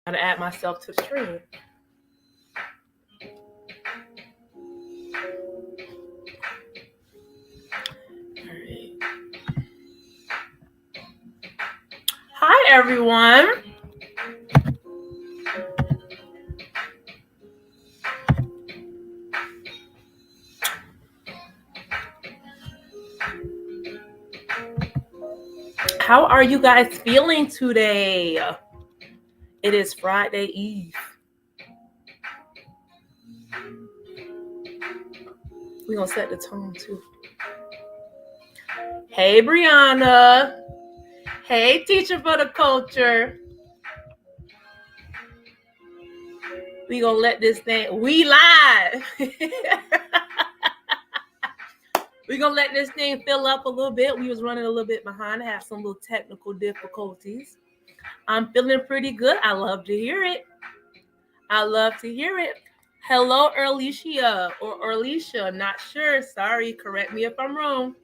How to add myself to the stream. All right. Hi, everyone. How are you guys feeling today? It is Friday Eve. We're going to set the tone too. Hey, Brianna. Hey, teacher for the culture. We going to let this thing, we live. We're going to let this thing fill up a little bit. We was running a little bit behind. I had some little technical difficulties. I'm feeling pretty good. I love to hear it. I love to hear it. Hello, Erlicia or Erlicia. Not sure. Sorry. Correct me if I'm wrong.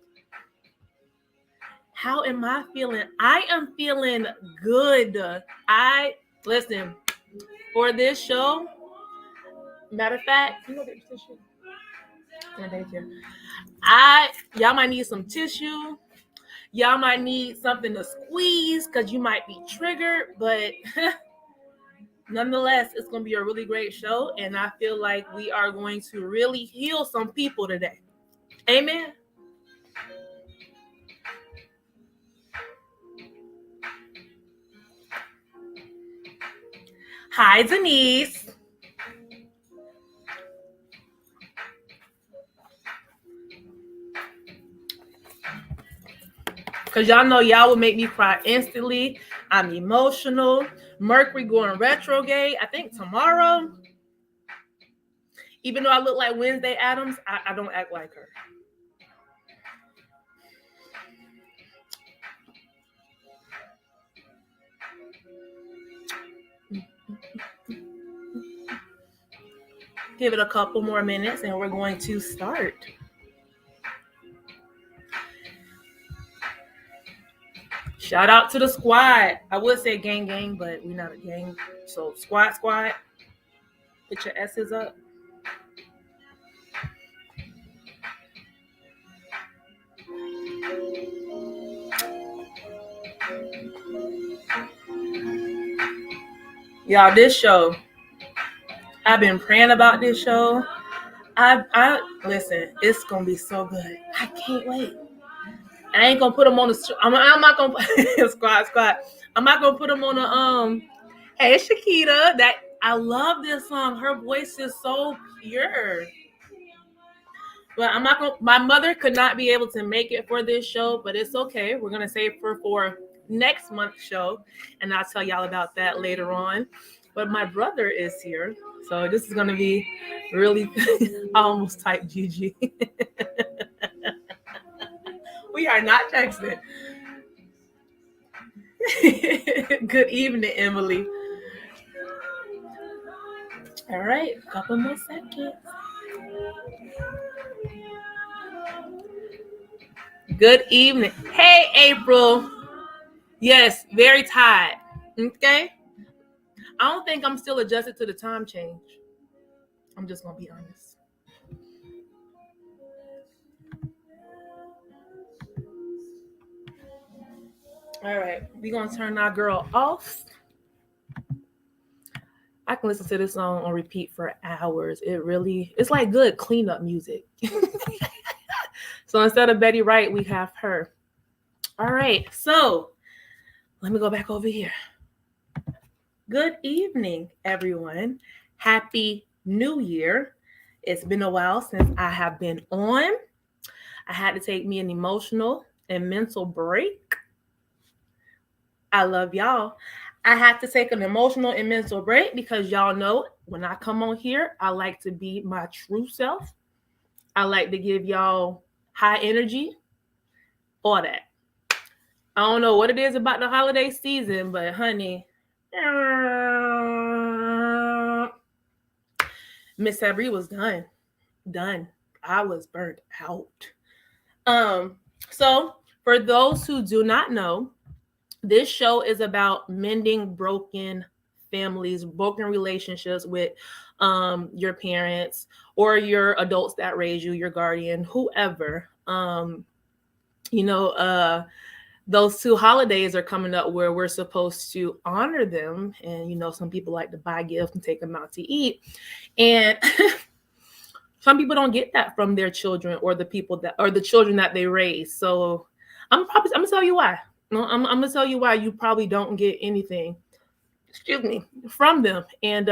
How am I feeling? I am feeling good. Listen, for this show, matter of fact, you know the tissue? Thank you. Y'all might need some tissue. Y'all might need something to squeeze because you might be triggered, but nonetheless, it's going to be a really great show, and I feel like we are going to really heal some people today. Amen. Hi, Denise. Because y'all know y'all will make me cry instantly. I'm emotional. Mercury going retrograde, I think tomorrow. Even though I look like Wednesday Addams, I don't act like her. Give it a couple more minutes and we're going to start. Shout out to the squad. I would say gang, but we're not a gang. So squad. Put your S's up. Y'all, this show, I've been praying about this show. I listen, it's gonna be so good. I can't wait. I ain't gonna put them on the. I'm not gonna squad. I'm not gonna put them on the. Hey, Shakita, that I love this song. Her voice is so pure. But I'm not gonna. My mother could not be able to make it for this show, but it's okay. We're gonna save her for next month's show, and I'll tell y'all about that later on. But my brother is here, so this is gonna be really. I almost typed GG. We are not texting. Good evening, Emily. All right, a couple more seconds. Good evening. Hey, April. Yes, very tired. Okay. I don't think I'm still adjusted to the time change. I'm just going to be honest. All right. We're going to turn our girl off. I can listen to this song on repeat for hours. It's like good cleanup music. So instead of Betty Wright, we have her. All right. So let me go back over here. Good evening, everyone. Happy New Year. It's been a while since I have been on. I had to take me an emotional and mental break. I love y'all. I had to take an emotional and mental break because y'all know when I come on here, I like to be my true self. I like to give y'all high energy, all that. I don't know what it is about the holiday season, but honey, Miss Sabri was done. I was burnt out. So for those who do not know, this show is about mending broken families, broken relationships with your parents or your adults that raise you, your guardian, whoever. Those 2 holidays are coming up where we're supposed to honor them. And, some people like to buy gifts and take them out to eat. And some people don't get that from their children or the children that they raise. So I'm gonna tell you why. I'm gonna tell you why you probably don't get anything, from them. And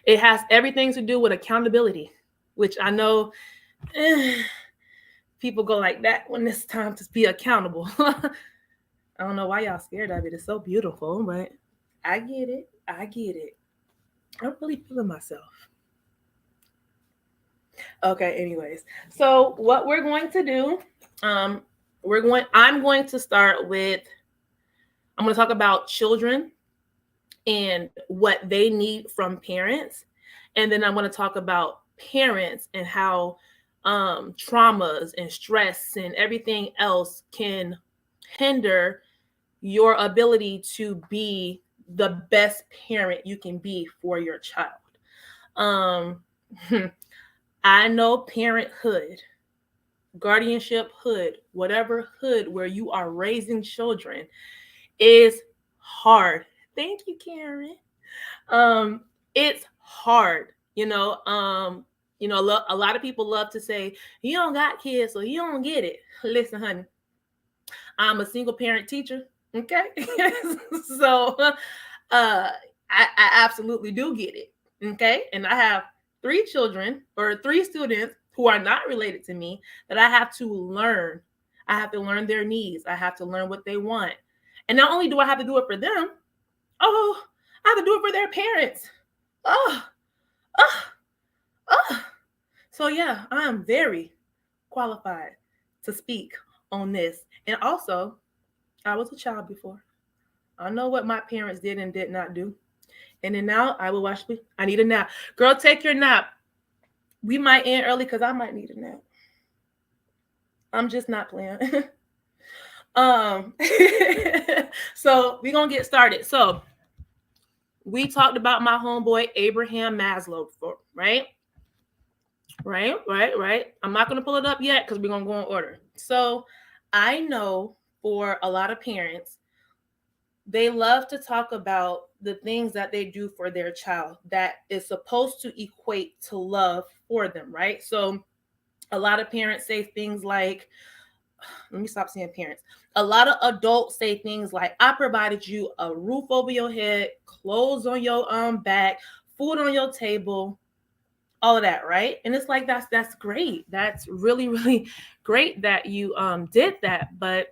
it has everything to do with accountability, which I know people go like that when it's time to be accountable. I don't know why y'all scared of it. It's so beautiful, but I get it. I'm really feeling myself. Okay, anyways. So what we're going to do, I'm going to start with, I'm going to talk about children and what they need from parents. And then I'm going to talk about parents and how traumas and stress and everything else can hinder your ability to be the best parent you can be for your child. I know parenthood, guardianship hood, whatever hood where you are raising children is hard. Thank you, Karen. It's hard, a lot of people love to say, you don't got kids, so you don't get it. Listen, honey, I'm a single parent teacher. Okay. So I absolutely do get it. Okay. And I have 3 children or 3 students who are not related to me that I have to learn. I have to learn their needs. I have to learn what they want. And not only do I have to do it for them, I have to do it for their parents. So yeah, I am very qualified to speak on this. And also, I was a child before. I know what my parents did and did not do. And then now I will watch me. I need a nap. Girl, take your nap. We might end early because I might need a nap. I'm just not playing. So we're going to get started. So we talked about my homeboy, Abraham Maslow before, right? Right. I'm not going to pull it up yet because we're going to go in order. So I know for a lot of parents, they love to talk about the things that they do for their child that is supposed to equate to love for them, right? So a lot of parents say things like, let me stop saying parents. A lot of adults say things like, I provided you a roof over your head, clothes on your back, food on your table, all of that, right? And it's like, that's great. That's really, really great that you did that. But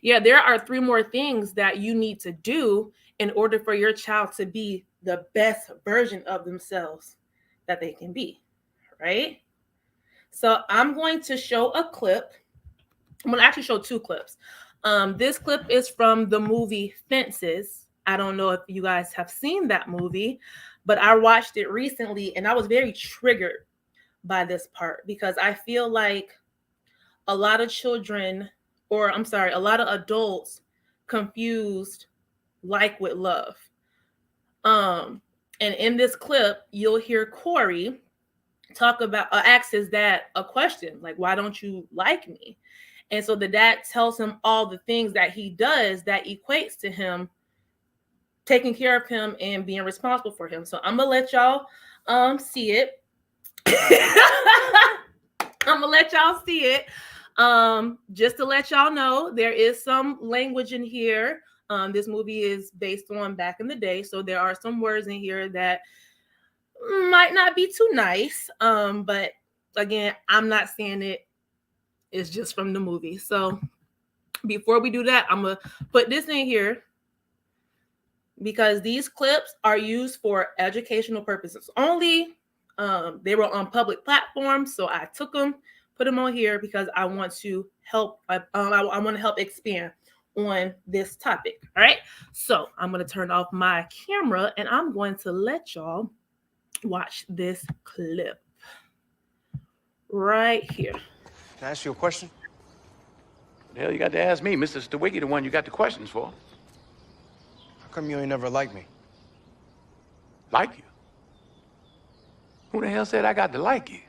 yeah, there are 3 more things that you need to do in order for your child to be the best version of themselves that they can be, right? So I'm going to show a clip. I'm going to actually show 2 clips. This clip is from the movie Fences. I don't know if you guys have seen that movie, but I watched it recently and I was very triggered by this part because I feel like a lot of a lot of adults confused like with love. And in this clip, you'll hear Corey talk about, asks his dad a question, like, why don't you like me? And so the dad tells him all the things that he does that equates to him taking care of him and being responsible for him. So I'm going to let y'all see it. I'm going to let y'all see it. Just to let y'all know, there is some language in here. This movie is based on back in the day. So there are some words in here that might not be too nice. But again, I'm not saying it. It's just from the movie. So before we do that, I'm going to put this in here because these clips are used for educational purposes only. They were on public platforms. So I took them, put them on here because I want to help. I want to help expand on this topic. All right. So I'm going to turn off my camera and I'm going to let y'all watch this clip right here. Can I ask you a question? The hell you got to ask me? Mr. Stewiggy, the one you got the questions for. come you ain't never liked me? Like you? Who the hell said I got to like you?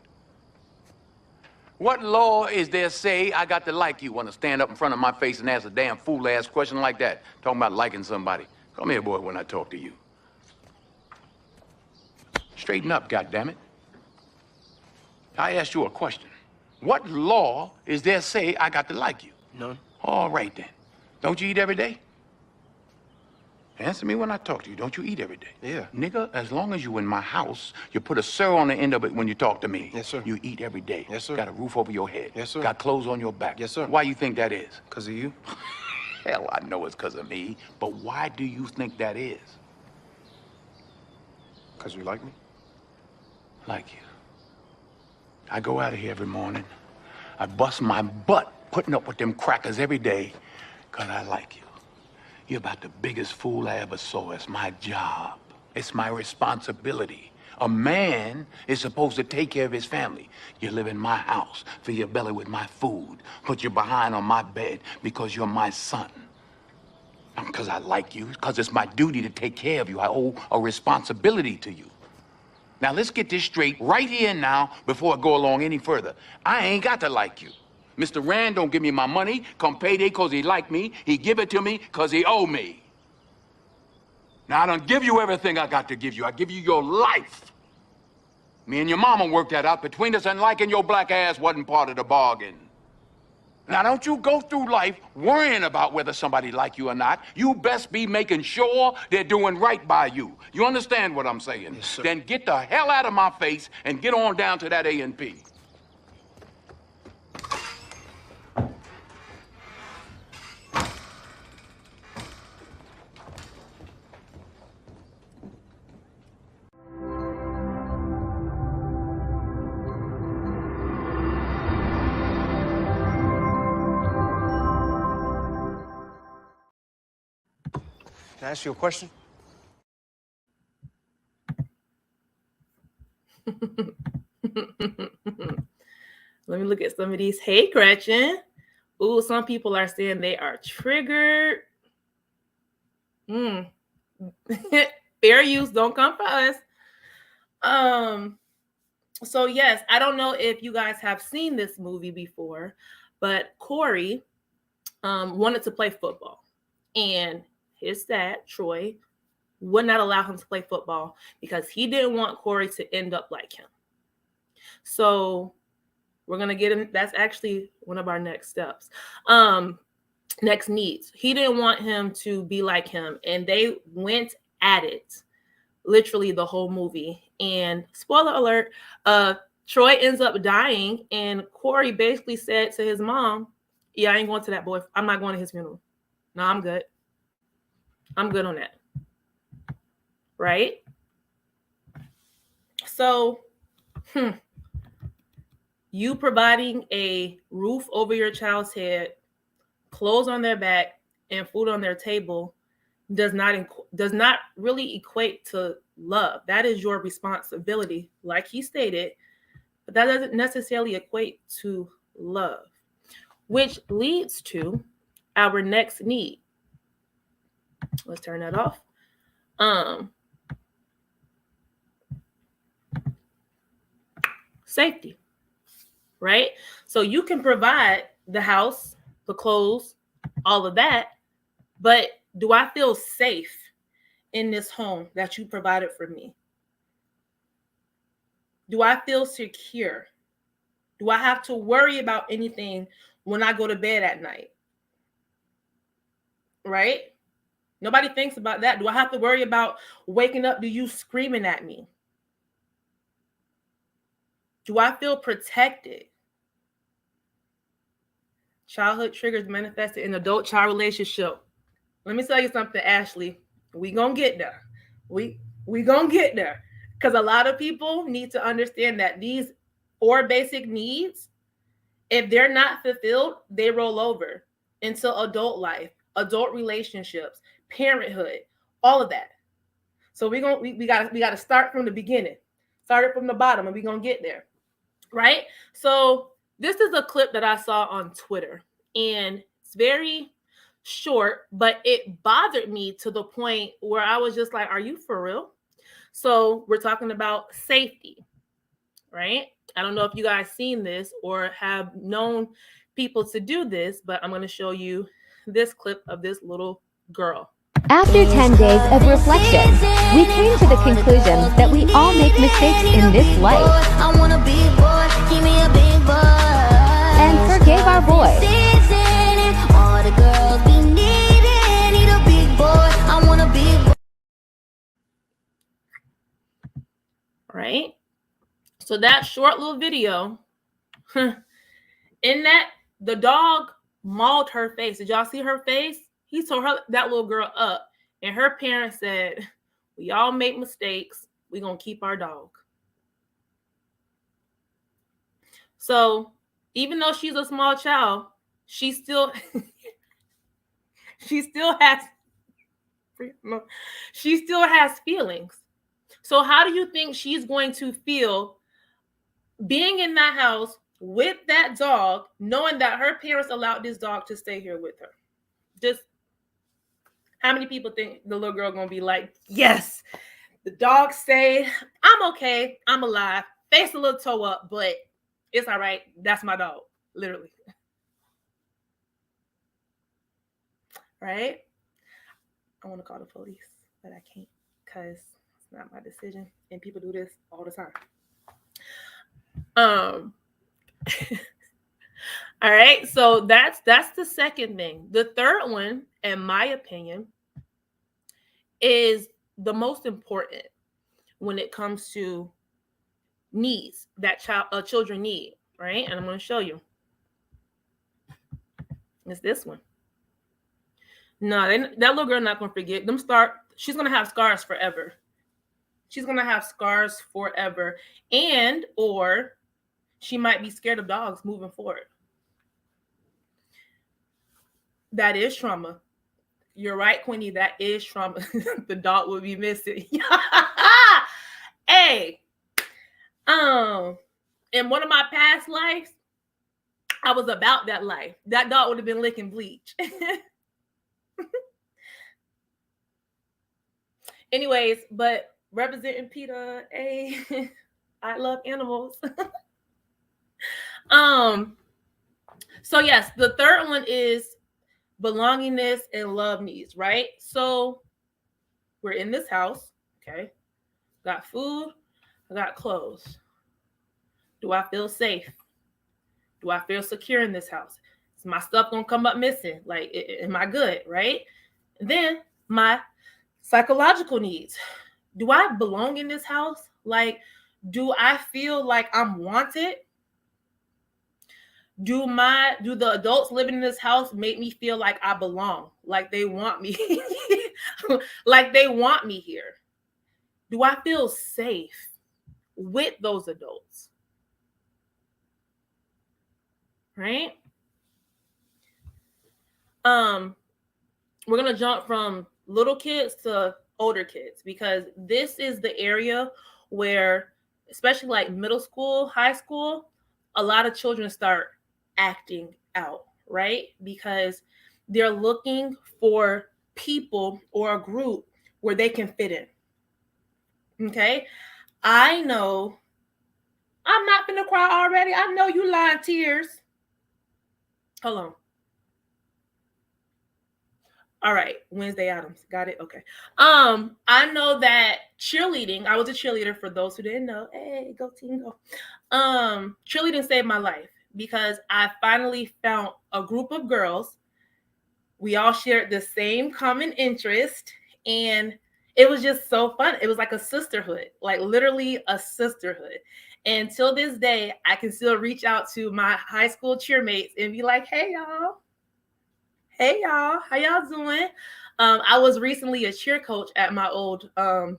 What law is there say I got to like you? Want to stand up in front of my face and ask a damn fool-ass question like that? Talking about liking somebody. Come here, boy, when I talk to you. Straighten up, goddammit. I asked you a question. What law is there say I got to like you? None. All right, then. Don't you eat every day? Answer me when I talk to you. Don't you eat every day? Yeah. Nigga, as long as you in my house, you put a sir on the end of it when you talk to me. Yes, sir. You eat every day. Yes, sir. Got a roof over your head. Yes, sir. Got clothes on your back. Yes, sir. Why you think that is? Because of you? Hell, I know it's because of me. But why do you think that is? Because you like me? Like you. I go out of here every morning. I bust my butt putting up with them crackers every day because I like you. You're about the biggest fool I ever saw. It's my job. It's my responsibility. A man is supposed to take care of his family. You live in my house, fill your belly with my food, put your behind on my bed because you're my son. Not because I like you, because it's my duty to take care of you. I owe a responsibility to you. Now, let's get this straight right here and now before I go along any further. I ain't got to like you. Mr. Rand don't give me my money come payday because he like me. He give it to me because he owe me. Now, I don't give you everything I got to give you. I give you your life. Me and your mama worked that out between us, and liking your black ass wasn't part of the bargain. Now, don't you go through life worrying about whether somebody like you or not. You best be making sure they're doing right by you. You understand what I'm saying? Yes, sir. Then get the hell out of my face and get on down to that A&P. Can I ask you a question? Let me look at some of these. Hey, Gretchen. Ooh, some people are saying they are triggered. Fair use, don't come for us. So yes, I don't know if you guys have seen this movie before, but Corey wanted to play football, and his dad, Troy, would not allow him to play football because he didn't want Corey to end up like him. So we're gonna get him. That's actually one of our next steps. Next needs. He didn't want him to be like him, and they went at it literally the whole movie. And spoiler alert, Troy ends up dying, and Corey basically said to his mom, yeah, I ain't going to that boy. I'm not going to his funeral. No, I'm good. I'm good on that. Right? So, you providing a roof over your child's head, clothes on their back, and food on their table does not really equate to love. That is your responsibility, like he stated, but that doesn't necessarily equate to love, which leads to our next need. Let's turn that off. Safety, right? So you can provide the house, the clothes, all of that, but do I feel safe in this home that you provided for me? Do I feel secure? Do I have to worry about anything when I go to bed at night? Right? Nobody thinks about that. Do I have to worry about waking up to you screaming at me? Do I feel protected? Childhood triggers manifested in adult-child relationship. Let me tell you something, Ashley. We gonna get there. We gonna get there. Because a lot of people need to understand that these 4 basic needs, if they're not fulfilled, they roll over into adult life, adult relationships, parenthood, all of that. So we gotta start from the beginning, start it from the bottom, and we're gonna get there, right? So this is a clip that I saw on Twitter, and it's very short, but it bothered me to the point where I was just like, are you for real? So we're talking about safety, right? I don't know if you guys seen this or have known people to do this, but I'm going to show you this clip of this little girl. After 10 days of reflection, we came to the conclusion that we all make mistakes in this life and forgave our boy. Right? So that short little video, in that, the dog mauled her face. Did y'all see her face? He tore her, that little girl up. And her parents said, we all make mistakes. We're going to keep our dog. So even though she's a small child, she still has feelings. So how do you think she's going to feel being in that house with that dog, knowing that her parents allowed this dog to stay here with her? Just how many people think the little girl gonna be like, yes, the dog stayed, I'm okay, I'm alive, face a little toe up, but it's all right, that's my dog, literally. Right? I want to call the police, but I can't because it's not my decision, and people do this all the time. All right, so that's the second thing. The third one, in my opinion, is the most important when it comes to needs that children need, right? And I'm going to show you. It's this one. No, that little girl not going to forget them. She's going to have scars forever. She's going to have scars forever, and or she might be scared of dogs moving forward. That is trauma. You're right, Queenie. That is trauma. The dog will be missing. Hey, in one of my past lives, I was about that life. That dog would have been licking bleach. Anyways, but representing PETA, hey, I love animals. So yes, the third one is belongingness and love needs, right? So we're in this house, okay? Got food, I got clothes. Do I feel safe? Do I feel secure in this house? Is my stuff gonna come up missing? Like, am I good, right? And then my psychological needs. Do I belong in this house? Like, do I feel like I'm wanted? Do the adults living in this house make me feel like I belong? Like they want me? Like they want me here? Do I feel safe with those adults? Right? We're gonna jump from little kids to older kids because this is the area where, especially like middle school, high school, a lot of children start acting out, right? Because they're looking for people or a group where they can fit in. Okay? I know I'm not gonna cry already. I know you lying tears. Hold on. All right, Wednesday Addams. Got it. Okay. I know that cheerleading, I was a cheerleader for those who didn't know. Hey, go team, go. Cheerleading saved my life because I finally found a group of girls. We all shared the same common interest, and it was just so fun. It was like a sisterhood, like literally a sisterhood. And till this day, I can still reach out to my high school cheermates and be like, hey, y'all. Hey y'all, how y'all doing? I was recently a cheer coach at my old high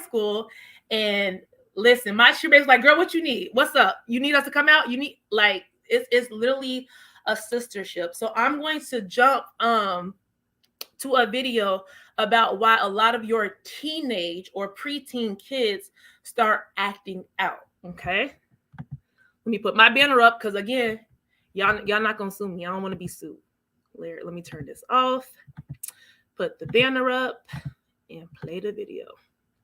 school, and listen, my cheermates like, girl, what you need? What's up? You need us to come out? You need, like, it's literally a sistership. So I'm going to jump to a video about why a lot of your teenage or preteen kids start acting out. Okay, let me put my banner up because again, y'all not gonna sue me. I don't want to be sued. Let me turn this off, put the banner up, and play the video.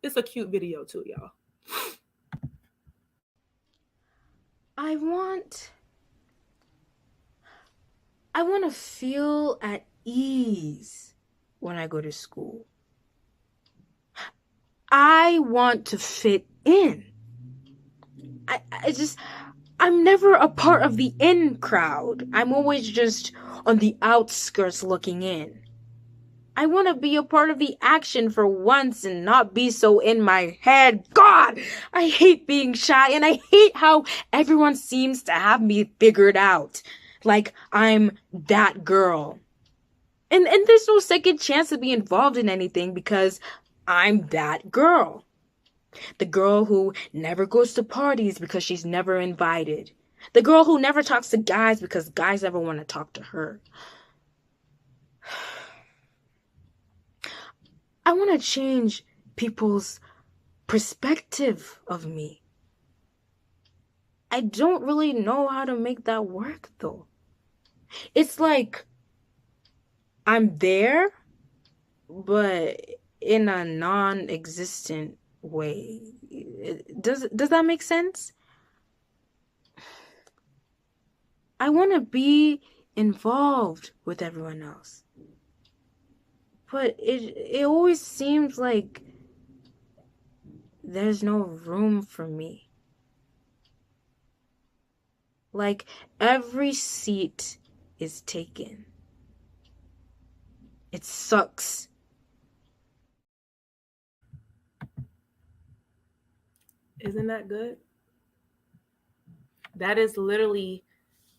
It's a cute video too, y'all. I want to feel at ease when I go to school. I want to fit in. I'm never a part of the in crowd. I'm always just on the outskirts looking in. I want to be a part of the action for once and not be so in my head. God, I hate being shy, and I hate how everyone seems to have me figured out. Like I'm that girl. And there's no second chance to be involved in anything because I'm that girl. The girl who never goes to parties because she's never invited. The girl who never talks to guys because guys never want to talk to her. I want to change people's perspective of me. I don't really know how to make that work, though. It's like I'm there, but in a non-existent way. Does that make sense? I want to be involved with everyone else. But it always seems like there's no room for me. Like every seat is taken. It sucks. Isn't that good? That is literally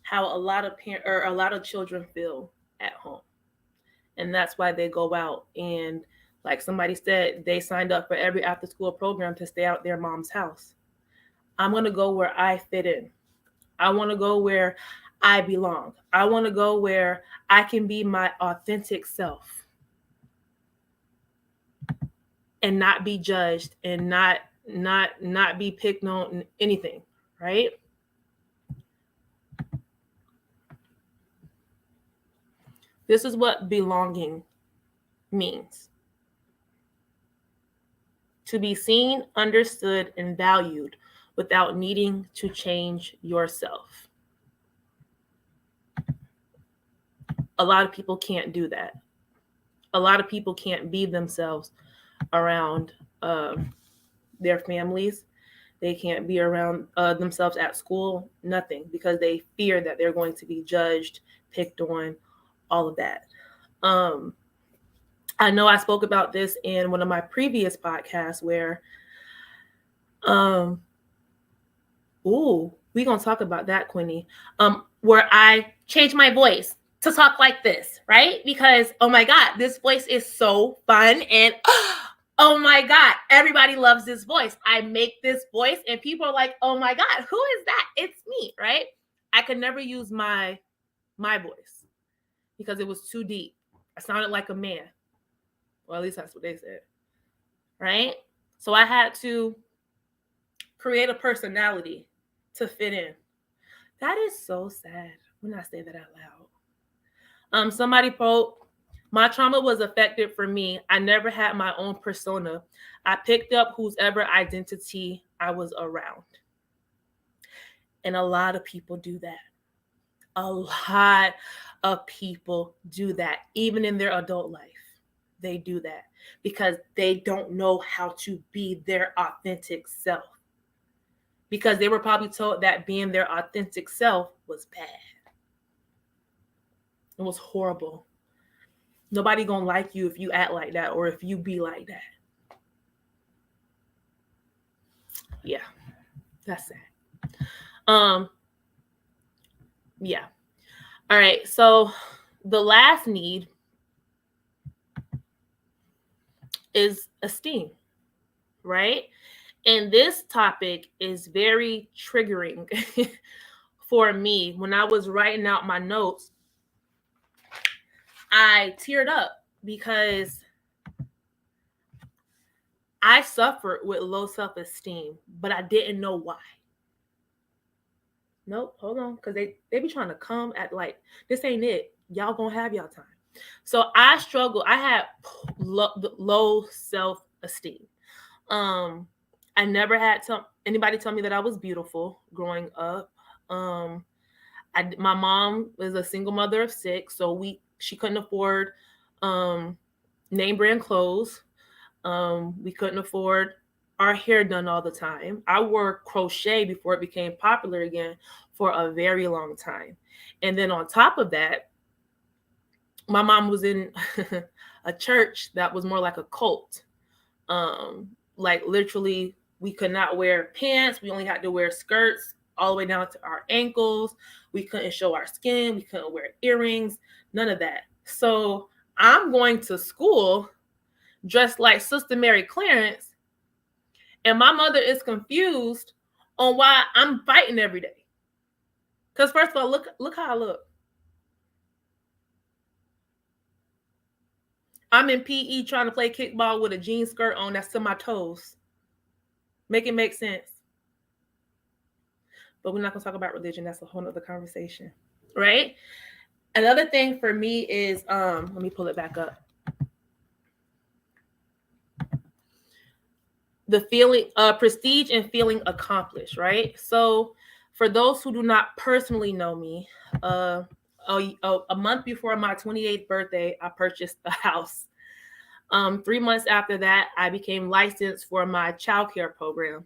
how a lot of children feel at home. And that's why they go out and, like somebody said, they signed up for every after school program to stay out their mom's house. I'm going to go where I fit in. I want to go where I belong. I want to go where I can be my authentic self and not be judged and not be picked on anything, right? This is what belonging means. To be seen, understood, and valued without needing to change yourself. A lot of people can't do that. A lot of people can't be themselves around their families. They can't be around themselves at school, nothing, because they fear that they're going to be judged, picked on, all of that. I know I spoke about this in one of my previous podcasts where, we're going to talk about that, Quinny, where I changed my voice to talk like this, right? Because, oh my God, this voice is so fun. And oh my God, everybody loves this voice. I make this voice and people are like, oh my God, who is that? It's me, right? I could never use my voice because it was too deep. I sounded like a man. Well, at least that's what they said, right? So I had to create a personality to fit in. That is so sad when I say that out loud. Somebody wrote, my trauma was affected for me. I never had my own persona. I picked up whosever identity I was around. And a lot of people do that. A lot of people do that, even in their adult life. They do that because they don't know how to be their authentic self. Because they were probably told that being their authentic self was bad. It was horrible. Nobody gonna like you if you act like that or if you be like that. Yeah, that's sad. Yeah. All right. So the last need is esteem, right? And this topic is very triggering for me. When I was writing out my notes, I teared up because I suffered with low self-esteem, but I didn't know why. Nope, hold on, because they be trying to come at like, this ain't it. Y'all gonna have y'all time. So I struggled. I had low self-esteem. I never had anybody tell me that I was beautiful growing up. My mom was a single mother of 6, so she couldn't afford name brand clothes. We couldn't afford our hair done all the time. I wore crochet before it became popular again for a very long time. And then on top of that, my mom was in a church that was more like a cult. Like literally, we could not wear pants. We only had to wear skirts all the way down to our ankles. We couldn't show our skin. We couldn't wear earrings, none of that. So I'm going to school dressed like Sister Mary Clarence, and my mother is confused on why I'm fighting every day. Because first of all, look how I look. I'm in PE trying to play kickball with a jean skirt on that's to my toes. Make it make sense. But we're not going to talk about religion. That's a whole other conversation, right? Another thing for me is, let me pull it back up. The feeling, prestige and feeling accomplished, right? So for those who do not personally know me, a month before my 28th birthday, I purchased a house. 3 months after that, I became licensed for my childcare program.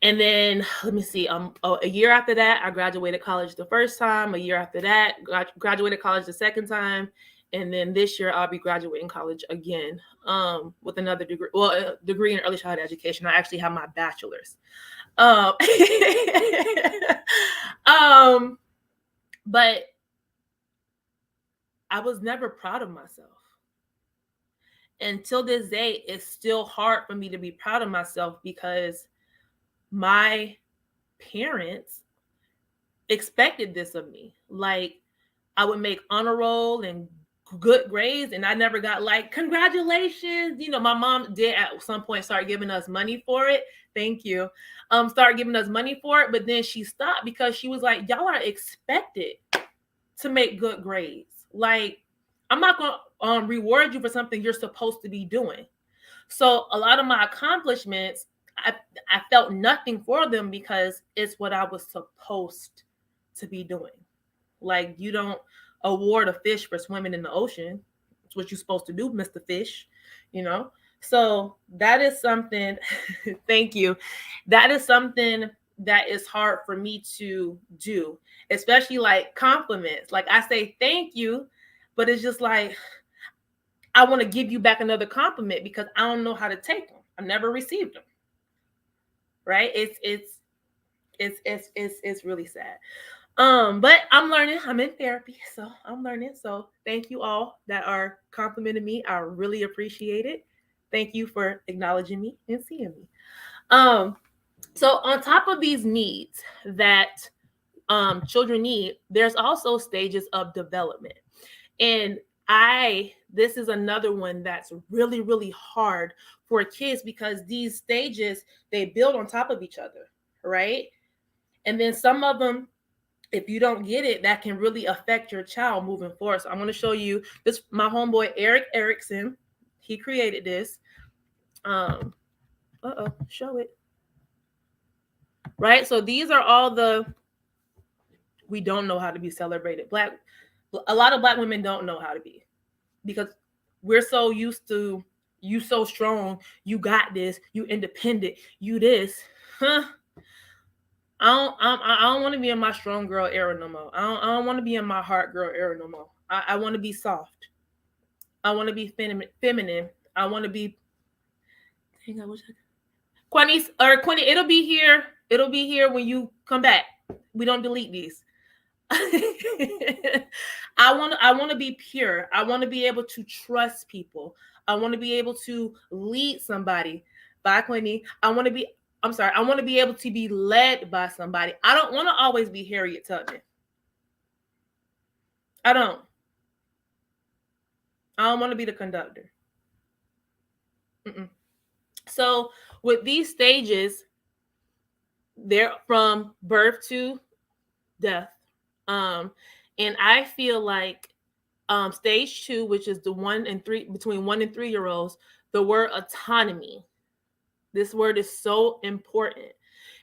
And then, let me see, a year after that, I graduated college the first time. A year after that, graduated college the second time. And then this year, I'll be graduating college again with another degree. Well, a degree in early childhood education. I actually have my bachelor's. But I was never proud of myself. Until this day, it's still hard for me to be proud of myself because my parents expected this of me. Like, I would make honor roll and good grades, and I never got like, congratulations. You know, my mom did at some point start giving us money for it. Thank you. Start giving us money for it, but then she stopped because she was like, y'all are expected to make good grades. Like, I'm not going to reward you for something you're supposed to be doing. So a lot of my accomplishments, I felt nothing for them because it's what I was supposed to be doing. Like, you don't award a fish for swimming in the ocean. It's what you're supposed to do, Mr. Fish, you know? So that is something, thank you. That is something that is hard for me to do, especially like compliments. Like, I say thank you, but it's just like, I want to give you back another compliment because I don't know how to take them. I've never received them. Right? It's really sad. But I'm learning. I'm in therapy, so I'm learning. So thank you all that are complimenting me. I really appreciate it. Thank you for acknowledging me and seeing me. So on top of these needs that children need, there's also stages of development. And this is another one that's really, really hard for kids because these stages, they build on top of each other, right? And then some of them, if you don't get it, that can really affect your child moving forward. So I'm going to show you this, my homeboy, Eric Erickson. He created this. Show it. Right? So these are all we don't know how to be celebrated. A lot of Black women don't know how to be because we're so used to, you so strong, you got this, you independent, you this. I don't want to be in my strong girl era no more. I don't want to be in my heart girl era no more. I want to be soft. I want to be feminine. I want to be. Hang on, Quinny, it'll be here. It'll be here when you come back. We don't delete these. I want to be pure. I want to be able to trust people. I want to be able to lead somebody. Bye, Quinny. I want to be able to be led by somebody. I don't want to always be Harriet Tubman. I don't want to be the conductor. So with these stages, they're from birth to death. And I feel like stage 2, which is the 1 and 3, between 1 and 3 year olds, the word autonomy. This word is so important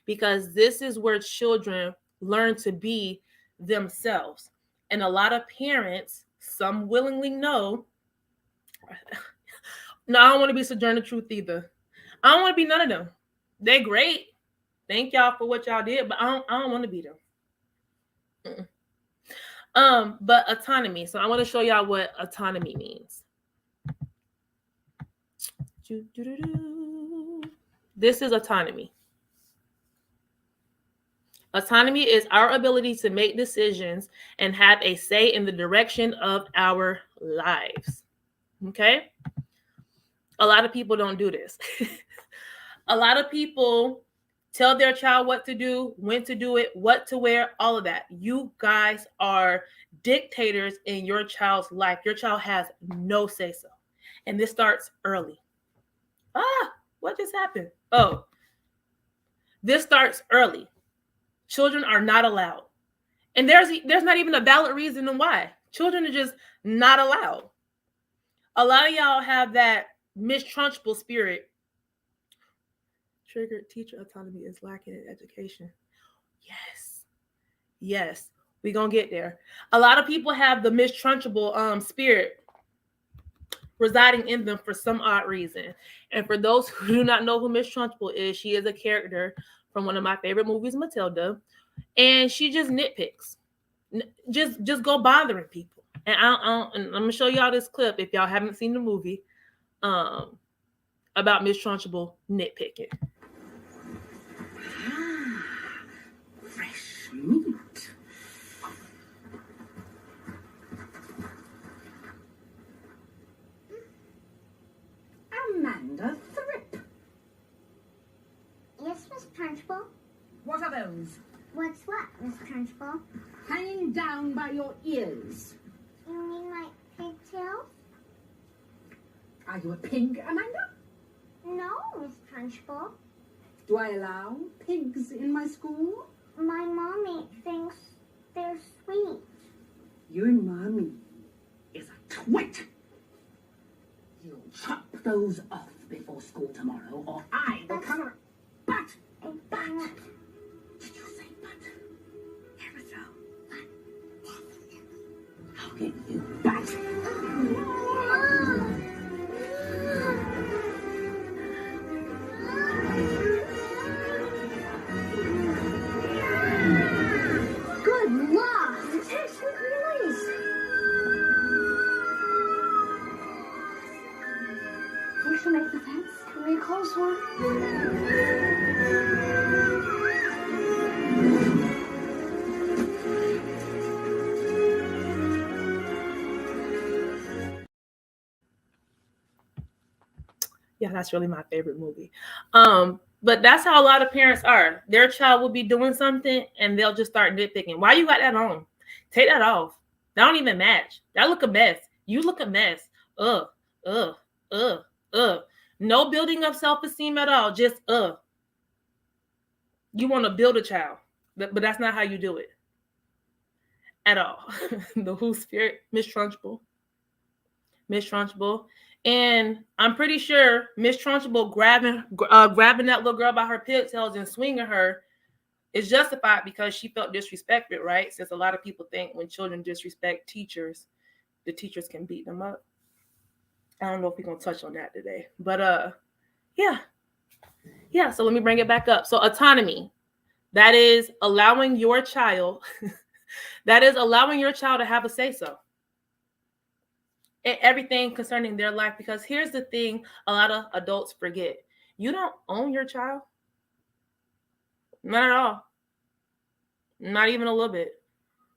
because this is where children learn to be themselves. And a lot of parents, some willingly know, no, I don't want to be Sojourner Truth either. I don't want to be none of them. They're great. Thank y'all for what y'all did, but I don't want to be them. But autonomy. So I want to show y'all what autonomy means. This is autonomy. Autonomy is our ability to make decisions and have a say in the direction of our lives. Okay? A lot of people don't do this. A lot of people tell their child what to do, when to do it, what to wear, all of that. You guys are dictators in your child's life. Your child has no say-so. And this starts early. What just happened? Oh, this starts early. Children are not allowed. And there's not even a valid reason why. Children are just not allowed. A lot of y'all have that Miss Trunchbull spirit. Triggered teacher autonomy is lacking in education. Yes, we're going to get there. A lot of people have the Miss Trunchbull spirit residing in them for some odd reason. And for those who do not know who Miss Trunchbull is, she is a character from one of my favorite movies, Matilda. And she just nitpicks. Just go bothering people. And I'm going to show y'all this clip if y'all haven't seen the movie about Miss Trunchbull nitpicking. Fresh meat. Amanda Thrip. Yes, Miss Trunchbull. What are those? What's what, Miss Trunchbull? Hanging down by your ears. You mean like pigtails? Are you a pig, Amanda? No, Miss Trunchbull. Do I allow pigs in my school? My mommy thinks they're sweet. Your mommy is a twit. You'll chop those off before school tomorrow, or I will come around. But, But. did you say but? Never so. But. I'll give you but. Good luck! It's actually really nice. Think she'll make the fence? It'll be a close one. Yeah, that's really my favorite movie. But that's how a lot of parents are. Their child will be doing something and they'll just start nitpicking. Why you got that on? Take that off. That don't even match. That look a mess. You look a mess. No building of self-esteem at all. Just You want to build a child, but that's not how you do it at all. The Who spirit, Miss Trunchbull. And I'm pretty sure Miss Trunchbull grabbing that little girl by her pigtails and swinging her is justified because she felt disrespected, right? Since a lot of people think when children disrespect teachers, the teachers can beat them up. I don't know if we're going to touch on that today. But yeah, so let me bring it back up. So autonomy, that is allowing your child, to have a say-so. Everything concerning their life, because here's the thing a lot of adults forget. You don't own your child. Not at all. Not even a little bit.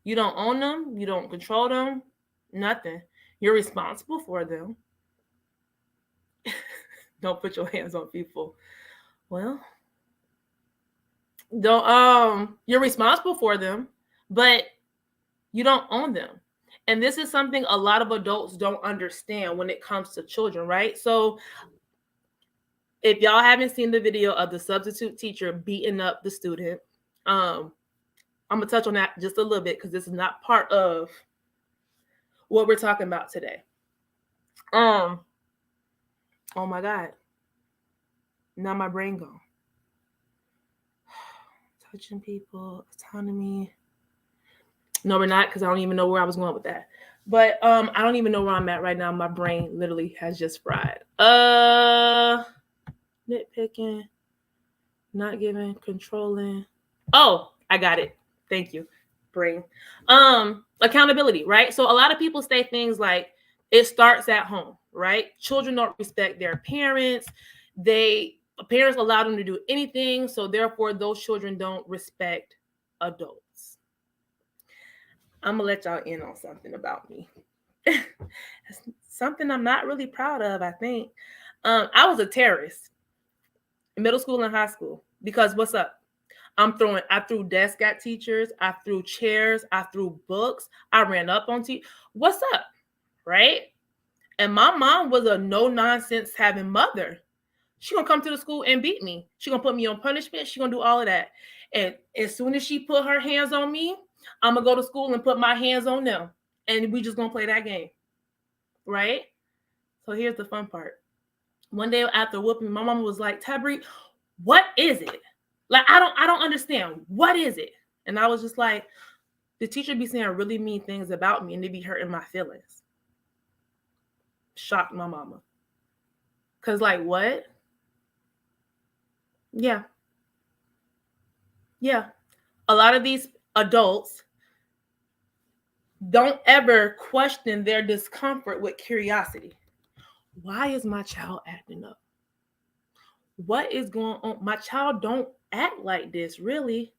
You don't own them. You don't control them. Nothing. You're responsible for them. Don't put your hands on people. Well, you're responsible for them, but you don't own them. And this is something a lot of adults don't understand when it comes to children, right? So if y'all haven't seen the video of the substitute teacher beating up the student, I'm going to touch on that just a little bit because this is not part of what we're talking about today. Oh my God. Now my brain gone. Touching people, autonomy. No, we're not, because I don't even know where I was going with that. But I don't even know where I'm at right now. My brain literally has just fried. Nitpicking, not giving, controlling. Oh, I got it. Thank you, brain. Accountability, right? So a lot of people say things like it starts at home, right? Children don't respect their parents. Parents allow them to do anything, so therefore those children don't respect adults. I'm gonna let y'all in on something about me. Something I'm not really proud of, I think. I was a terrorist in middle school and high school because what's up? I threw desks at teachers, I threw chairs, I threw books, I ran up on teachers. What's up? Right? And my mom was a no-nonsense having mother. She gonna come to the school and beat me. She gonna put me on punishment. She gonna do all of that. And as soon as she put her hands on me, I'm gonna go to school and put my hands on them. And we just gonna play that game. Right? So here's the fun part. One day after whooping, my mom was like, Tabri, what is it? Like, I don't understand. What is it? And I was just like, the teacher be saying really mean things about me and they be hurting my feelings. Shocked my mama. Cause like, what? Yeah. A lot of these adults don't ever question their discomfort with curiosity. Why is my child acting up? What is going on? My child don't act like this, really.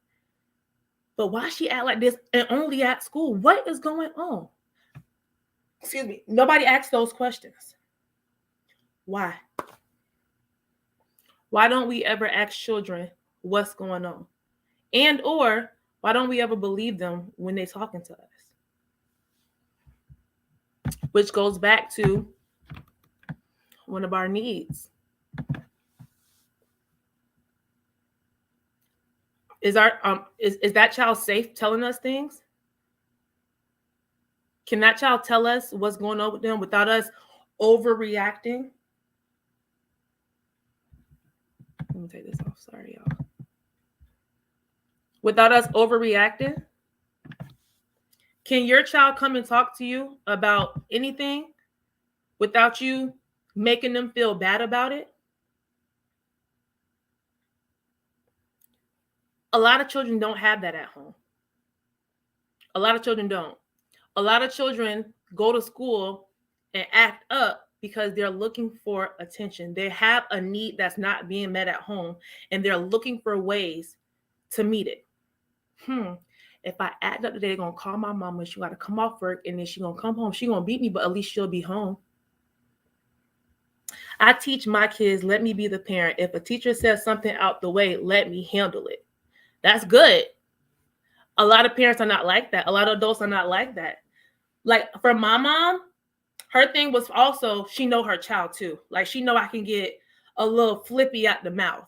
But why she act like this and only at school? What is going on? Excuse me. Nobody asks those questions. Why? Why don't we ever ask children what's going on? And or why don't we ever believe them when they're talking to us? Which goes back to one of our needs. Is that child safe telling us things? Can that child tell us what's going on with them without us overreacting? Let me take this off. Sorry, y'all. Without us overreacting? Can your child come and talk to you about anything without you making them feel bad about it? A lot of children don't have that at home. A lot of children don't. A lot of children go to school and act up because they're looking for attention. They have a need that's not being met at home, and they're looking for ways to meet it. If I act up today, they're going to call my mama. She got to come off work, and then she's going to come home. She's going to beat me, but at least she'll be home. I teach my kids, let me be the parent. If a teacher says something out the way, let me handle it. That's good. A lot of parents are not like that. A lot of adults are not like that. Like for my mom, her thing was also, she know her child too. Like she know I can get a little flippy at the mouth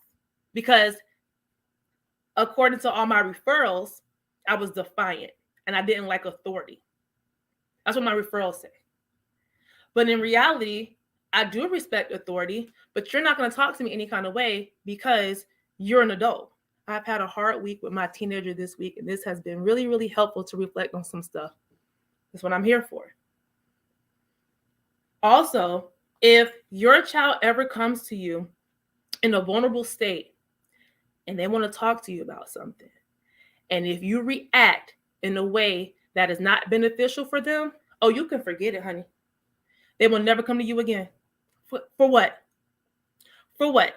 because according to all my referrals, I was defiant and I didn't like authority. That's what my referrals say. But in reality, I do respect authority, but you're not going to talk to me any kind of way because you're an adult. I've had a hard week with my teenager this week, and this has been really, really helpful to reflect on some stuff. That's what I'm here for. Also, if your child ever comes to you in a vulnerable state and they want to talk to you about something, and if you react in a way that is not beneficial for them, oh, you can forget it, honey. They will never come to you again. For what? For what?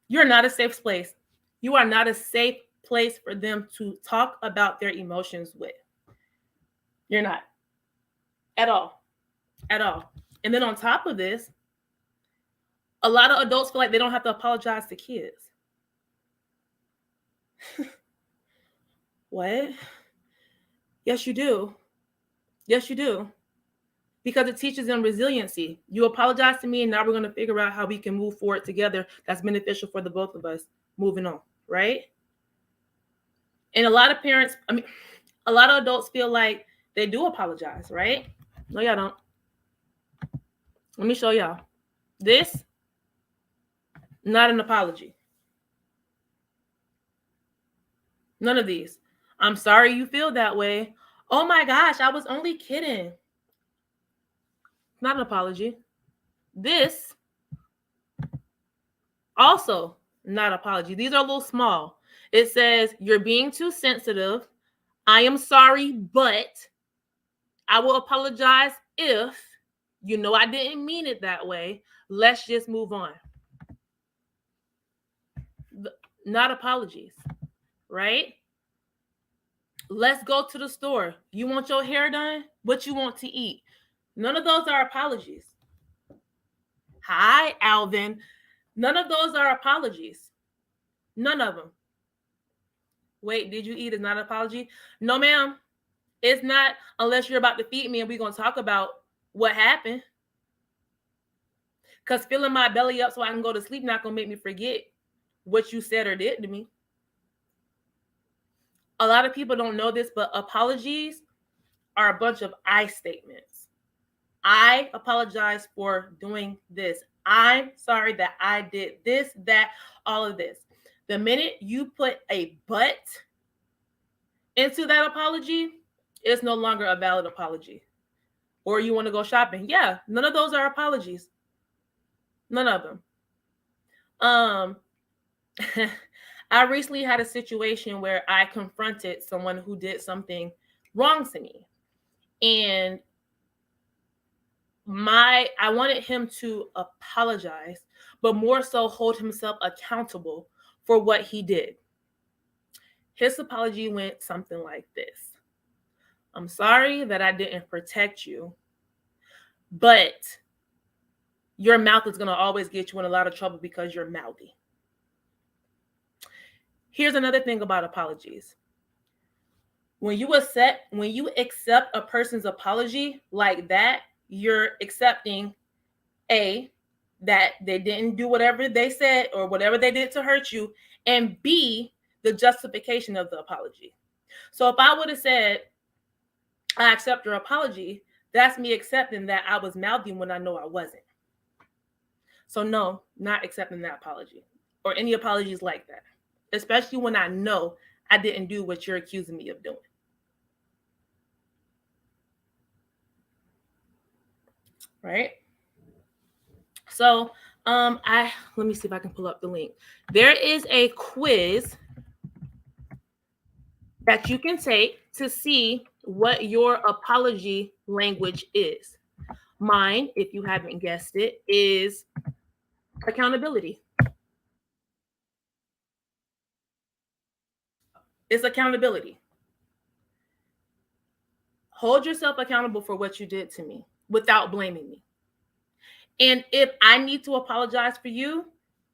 You're not a safe place. You are not a safe place for them to talk about their emotions with. You're not. At all. At all. And then on top of this, a lot of adults feel like they don't have to apologize to kids. What? Yes, you do. Yes, you do. Because it teaches them resiliency. You apologize to me, and now we're going to figure out how we can move forward together that's beneficial for the both of us moving on, right? And a lot of parents, a lot of adults feel like they do apologize, right? No, y'all don't. Let me show y'all. This, not an apology. None of these. I'm sorry you feel that way. Oh my gosh, I was only kidding. Not an apology. This, also not apology. These are a little small. It says, you're being too sensitive. I am sorry, but I will apologize if you know I didn't mean it that way. Let's just move on. Not apologies, right? Let's go to the store. You want your hair done? What you want to eat? None of those are apologies. Hi, Alvin. None of those are apologies. None of them. Wait, did you eat is not an apology? No, ma'am. It's not, unless you're about to feed me and we're going to talk about what happened. Because filling my belly up so I can go to sleep not going to make me forget what you said or did to me. A lot of people don't know this, but apologies are a bunch of I statements. I apologize for doing this. I'm sorry that I did this, that, all of this. The minute you put a but into that apology, it's no longer a valid apology. Or you want to go shopping. Yeah, none of those are apologies. None of them. I recently had a situation where I confronted someone who did something wrong to me. And I wanted him to apologize, but more so hold himself accountable for what he did. His apology went something like this. I'm sorry that I didn't protect you, but your mouth is going to always get you in a lot of trouble because you're mouthy. Here's another thing about apologies. When you accept a person's apology like that, you're accepting A, that they didn't do whatever they said or whatever they did to hurt you, and B, the justification of the apology. So if I would have said, I accept your apology, that's me accepting that I was mouthy when I know I wasn't. So no, not accepting that apology or any apologies like that, especially when I know I didn't do what you're accusing me of doing. Right? So let me see if I can pull up the link. There is a quiz that you can take to see what your apology language is. Mine, if you haven't guessed it, is accountability. It's accountability. Hold yourself accountable for what you did to me without blaming me. And if I need to apologize for you,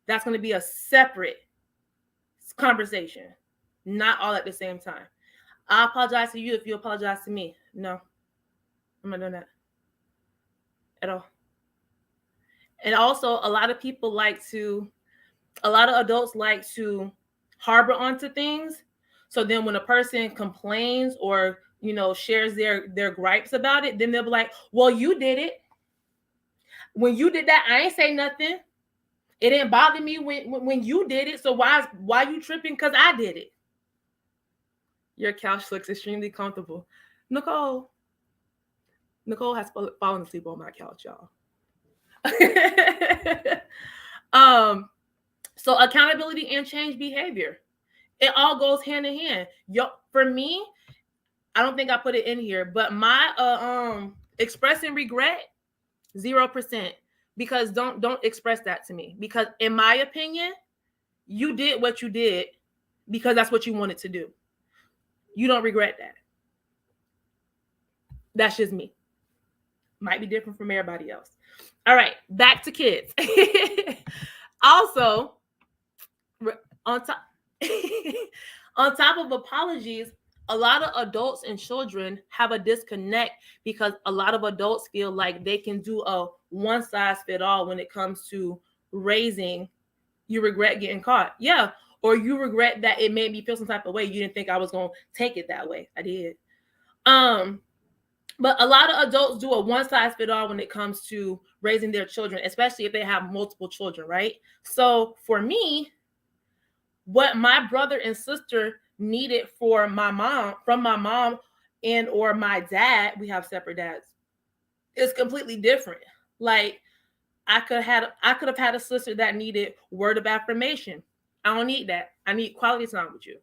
that's going to be a separate conversation, not all at the same time. I apologize to you if you apologize to me. No, I'm not doing that at all. And also, a lot of adults like to harbor onto things. So then when a person complains or, shares their gripes about it, then they'll be like, well, you did it. When you did that, I ain't say nothing. It didn't bother me when you did it. So why you tripping? Because I did it. Your couch looks extremely comfortable. Nicole has fallen asleep on my couch, y'all. So accountability and change behavior. It all goes hand in hand. For me, I don't think I put it in here, but my expressing regret, 0%. Because don't express that to me. Because in my opinion, you did what you did because that's what you wanted to do. You don't regret that. That's just me. Might be different from everybody else. All right, back to kids. Also, on top of apologies, a lot of adults and children have a disconnect because a lot of adults feel like they can do a one-size-fit-all when it comes to raising you regret getting caught. Yeah. or you regret that it made me feel some type of way. You didn't think I was going to take it that way. I did. But a lot of adults do a one-size-fits-all when it comes to raising their children, especially if they have multiple children, right? So for me, what my brother and sister needed from my mom and or my dad, we have separate dads, is completely different. Like I could have had a sister that needed word of affirmation. I don't need that. I need quality time with you.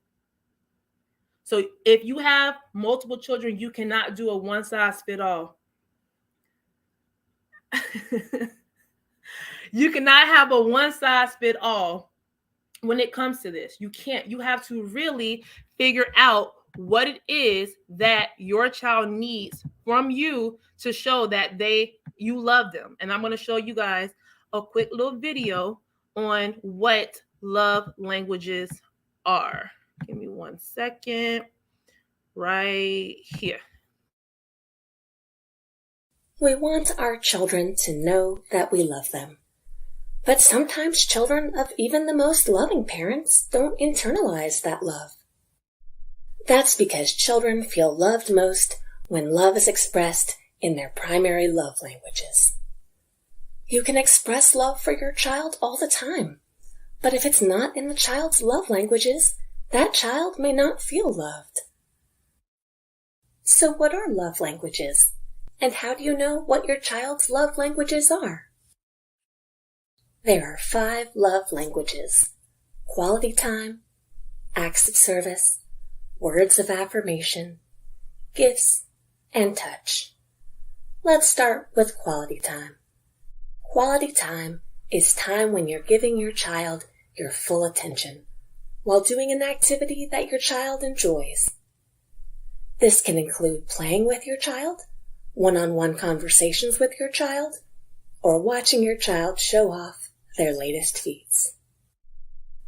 So if you have multiple children, you cannot do a one-size-fits-all. You cannot have a one-size-fits-all when it comes to this. You can't. You have to really figure out what it is that your child needs from you to show that you love them. And I'm going to show you guys a quick little video on what love languages are. Give me 1 second. Right here. We want our children to know that we love them. But sometimes children of even the most loving parents don't internalize that love. That's because children feel loved most when love is expressed in their primary love languages. You can express love for your child all the time, but if it's not in the child's love languages, that child may not feel loved. So what are love languages? And how do you know what your child's love languages are? There are 5 love languages: quality time, acts of service, words of affirmation, gifts, and touch. Let's start with quality time. Quality time is time when you're giving your child your full attention while doing an activity that your child enjoys. This can include playing with your child, one-on-one conversations with your child, or watching your child show off their latest feats.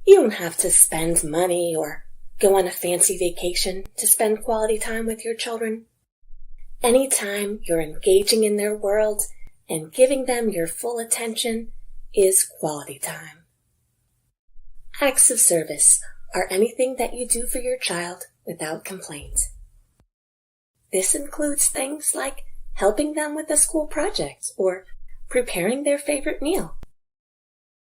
You don't have to spend money or go on a fancy vacation to spend quality time with your children. Anytime you're engaging in their world and giving them your full attention is quality time. Acts of service are anything that you do for your child without complaint. This includes things like helping them with a school project or preparing their favorite meal.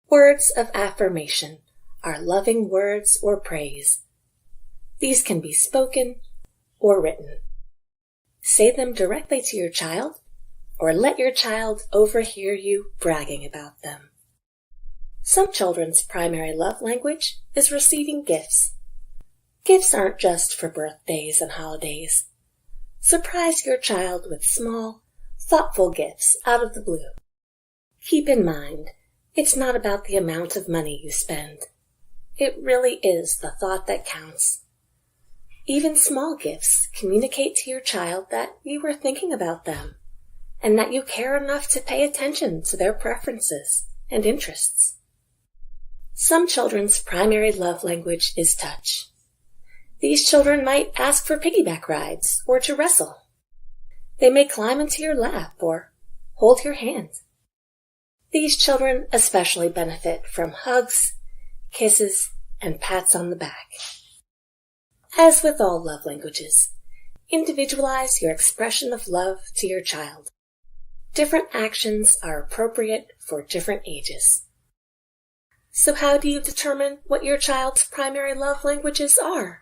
Words of affirmation are loving words or praise. These can be spoken or written. Say them directly to your child or let your child overhear you bragging about them. Some children's primary love language is receiving gifts. Gifts aren't just for birthdays and holidays. Surprise your child with small, thoughtful gifts out of the blue. Keep in mind, it's not about the amount of money you spend. It really is the thought that counts. Even small gifts communicate to your child that you were thinking about them and that you care enough to pay attention to their preferences and interests. Some children's primary love language is touch. These children might ask for piggyback rides or to wrestle. They may climb into your lap or hold your hand. These children especially benefit from hugs, kisses, and pats on the back. As with all love languages, individualize your expression of love to your child. Different actions are appropriate for different ages. So how do you determine what your child's primary love languages are?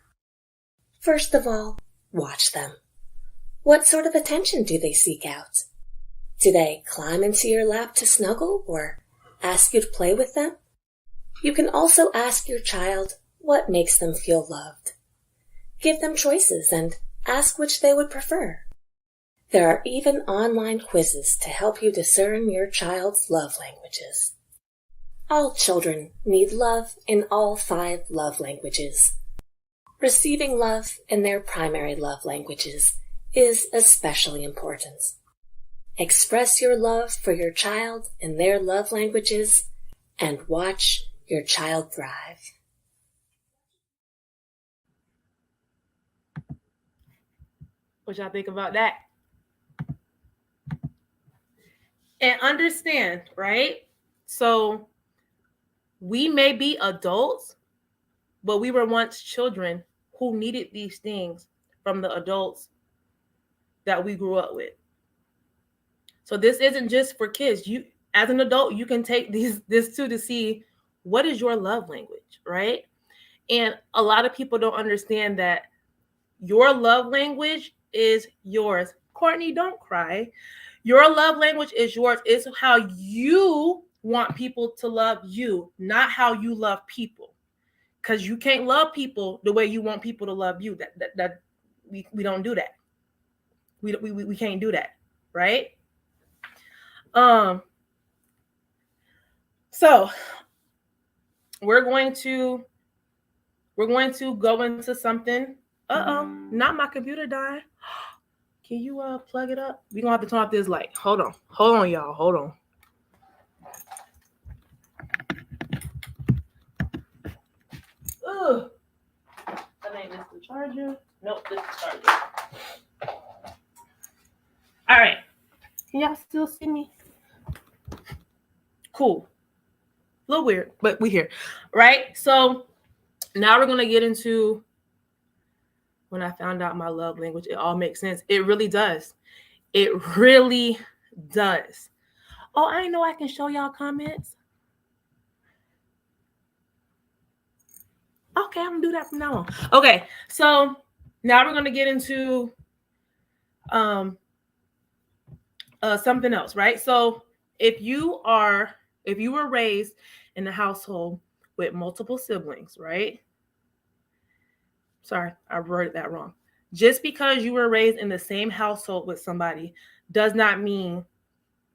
First of all, watch them. What sort of attention do they seek out? Do they climb into your lap to snuggle or ask you to play with them? You can also ask your child what makes them feel loved. Give them choices and ask which they would prefer. There are even online quizzes to help you discern your child's love languages. All children need love in all 5 love languages. Receiving love in their primary love languages is especially important. Express your love for your child in their love languages and watch your child thrive. What y'all think about that? And understand, right? So we may be adults, but we were once children who needed these things from the adults that we grew up with. So this isn't just for kids. You, as an adult, you can take this too to see what is your love language, right? And a lot of people don't understand that your love language is yours. Courtney, don't cry. Your love language is yours. It's how you want people to love you, not how you love people. Because you can't love people the way you want people to love you. That we don't do that. We can't do that, right? So we're going to go into something. Not my computer dying. Can you plug it up? We're gonna have to turn off this light. Hold on, y'all. Hold on. Ugh. I think this is the charger. Nope, this is the charger. All right. Can y'all still see me? Cool. A little weird, but we here, right? So now we're gonna get into when I found out my love language. It all makes sense. It really does. It really does. Oh, I know I can show y'all comments. Okay, I'm gonna do that from now on. Okay, so now we're gonna get into something else, right? So if you were raised in a household with multiple siblings, right? Sorry, I wrote that wrong. Just because you were raised in the same household with somebody does not mean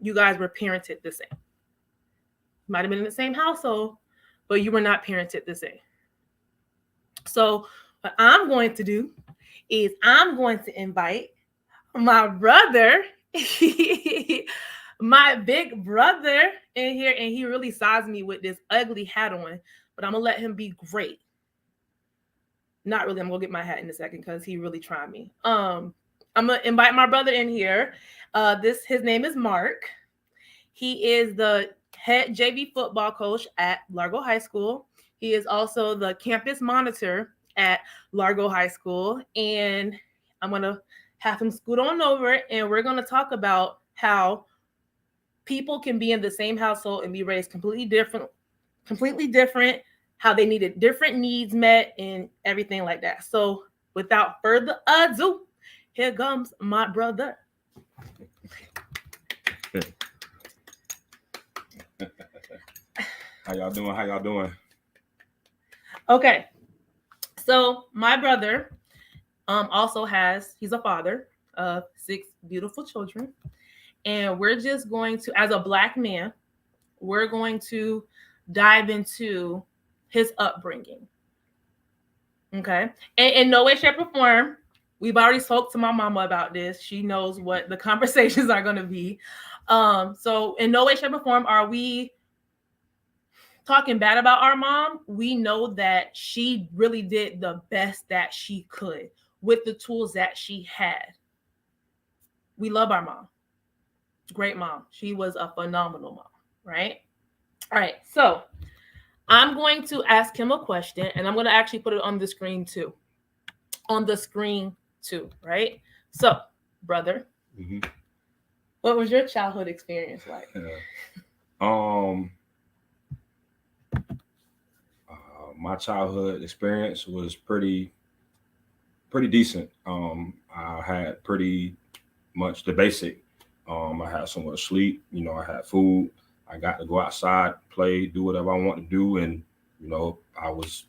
you guys were parented the same. You might have been in the same household, but you were not parented the same. So what I'm going to do is I'm going to invite my brother, my big brother in here, and he really sized me with this ugly hat on, but I'm gonna let him be great. Not really. I'm gonna get my hat in a second because he really tried me. I'm gonna invite my brother in here. His name is Mark. He is the head JV football coach at Largo High School. He is also the campus monitor at Largo High School. And I'm gonna have him scoot on over, and we're gonna talk about how people can be in the same household and be raised completely different, how they needed different needs met and everything like that. So without further ado, here comes my brother. How y'all doing? Okay. So my brother also he's a father of 6 beautiful children. And we're just going to, as a Black man, we're going to dive into his upbringing. Okay. And in no way, shape, or form, we've already spoke to my mama about this. She knows what the conversations are going to be. So in no way, shape, or form are we talking bad about our mom. We know that she really did the best that she could with the tools that she had. We love our mom. Great mom. She was a phenomenal mom, right? All right. So I'm going to ask him a question, and I'm going to actually put it on the screen too. Right? So, brother, what was your childhood experience like? My childhood experience was pretty decent. I had pretty much the basic. I had somewhere to sleep. I had food. I got to go outside, play, do whatever I want to do, and I was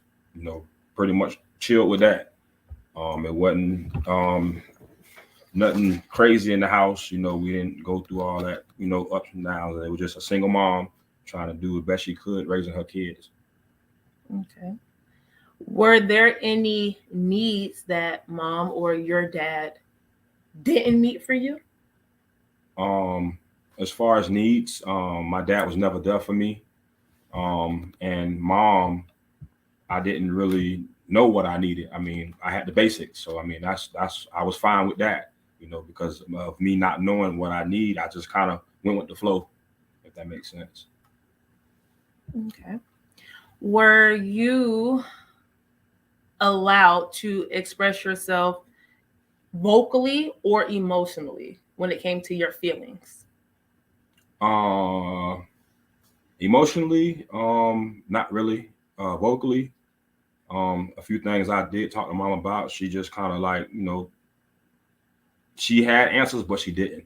pretty much chilled with that. It wasn't nothing crazy in the house. We didn't go through all that ups and downs. It was just a single mom trying to do the best she could raising her kids. Okay. Were there any needs that mom or your dad didn't meet for you? As far as needs, my dad was never there for me. And mom, I didn't really know what I needed. I mean, I had the basics. So, I mean, that's I was fine with that, because of me not knowing what I need. I just kind of went with the flow, if that makes sense. Okay. Were you allowed to express yourself vocally or emotionally when it came to your feelings? Emotionally, not really. Vocally, a few things I did talk to mom about. She just kind of like, she had answers, but she didn't,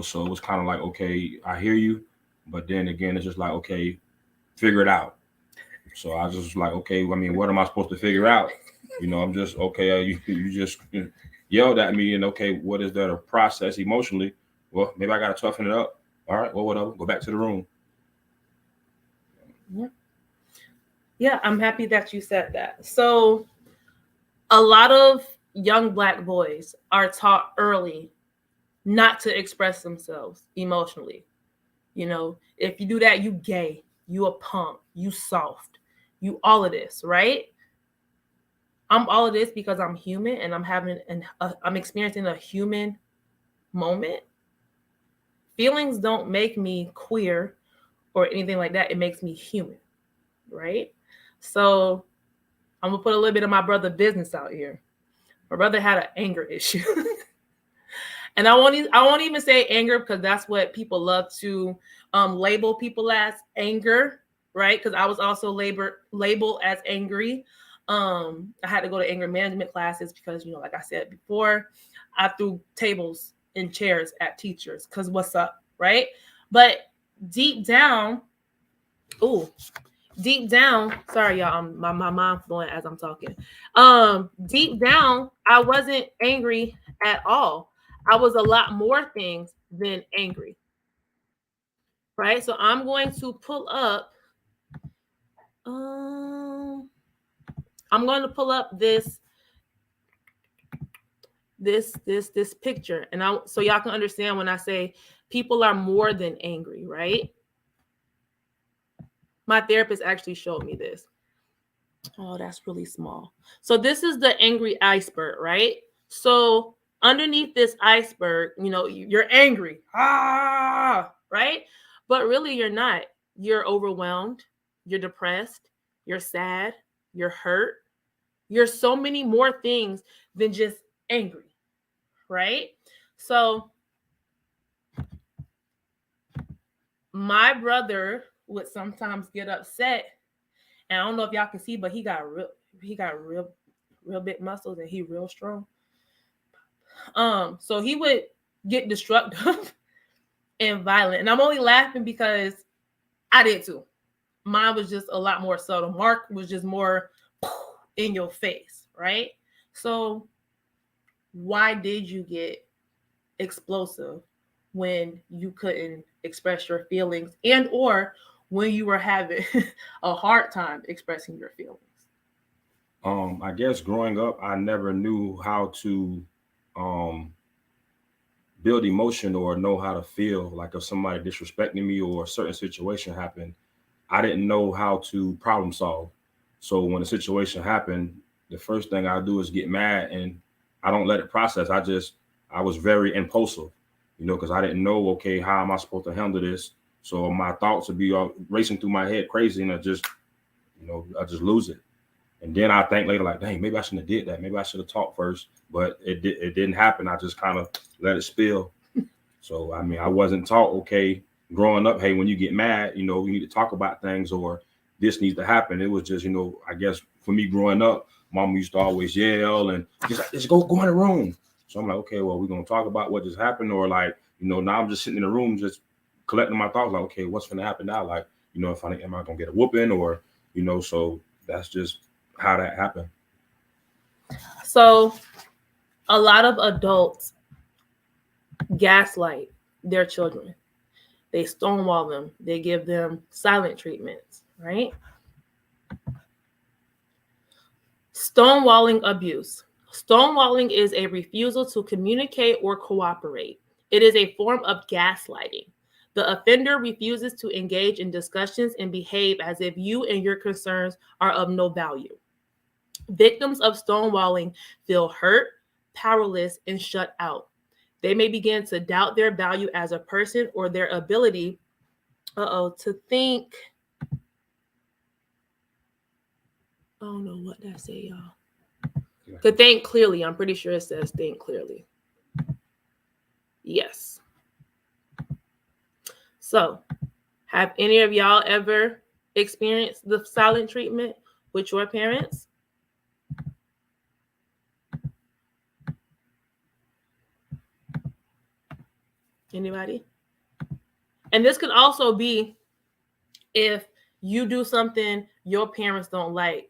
so it was kind of like, okay, I hear you. But then again, it's just like, okay, figure it out. So I just was like, okay, I mean, what am I supposed to figure out? I'm just, okay, you just yelled at me, and okay, what is there to process emotionally? Well, maybe I got to toughen it up. All right, well, whatever, go back to the room. Yeah, I'm happy that you said that. So a lot of young Black boys are taught early not to express themselves emotionally. If you do that, you gay, you a punk, you soft, you all of this, right? I'm all of this because I'm human and I'm experiencing a human moment. Feelings don't make me queer or anything like that. It makes me human, right? So I'm gonna put a little bit of my brother business out here. My brother had an anger issue. And I won't even say anger because that's what people love to label people as, anger, right? Because I was also labeled as angry. I had to go to anger management classes because, like I said before, I threw tables and chairs at teachers because what's up, right? But deep down, sorry y'all, my mind's flowing as I'm talking. Deep down, I wasn't angry at all. I was a lot more things than angry, right? So I'm going to pull up. I'm going to pull up this picture, and so y'all can understand when I say people are more than angry, right? My therapist actually showed me this. Oh, that's really small. So this is the angry iceberg, right? So underneath this iceberg, you're angry, right? But really you're not. You're overwhelmed, you're depressed, you're sad, you're hurt. You're so many more things than just angry, right? So my brother would sometimes get upset, and I don't know if y'all can see, but he got real big muscles and he real strong. So he would get destructive and violent. And I'm only laughing because I did too. Mine was just a lot more subtle. Mark was just more in your face, right? So why did you get explosive when you couldn't express your feelings, and or when you were having a hard time expressing your feelings? I guess growing up, I never knew how to build emotion or know how to feel. Like if somebody disrespecting me or a certain situation happened, I didn't know how to problem solve. So when a situation happened, the first thing I do is get mad, and I don't let it process. I was very impulsive, because I didn't know, okay, how am I supposed to handle this? So my thoughts would be all racing through my head crazy, and I just lose it. And then I think later, like, dang, maybe I shouldn't have did that. Maybe I should have talked first, but it didn't happen. I just kind of let it spill. So, I mean, I wasn't taught, okay, growing up, hey, when you get mad, we need to talk about things, or this needs to happen. It was just, I guess for me growing up, mom used to always yell and just go in the room. So I'm like, okay, well, we're going to talk about what just happened, or like, now I'm just sitting in the room, just collecting my thoughts, like, okay, what's going to happen now? Like, if am I going to get a whooping, or, so that's just how that happened. So a lot of adults gaslight their children. They stonewall them. They give them silent treatments, right? Stonewalling abuse. Stonewalling is a refusal to communicate or cooperate. It is a form of gaslighting. The offender refuses to engage in discussions and behave as if you and your concerns are of no value. Victims of stonewalling feel hurt, powerless, and shut out. They may begin to doubt their value as a person or their ability to think. I don't know what that say, y'all. To think clearly. I'm pretty sure it says think clearly. Yes. So, have any of y'all ever experienced the silent treatment with your parents? Anybody? And this could also be if you do something your parents don't like.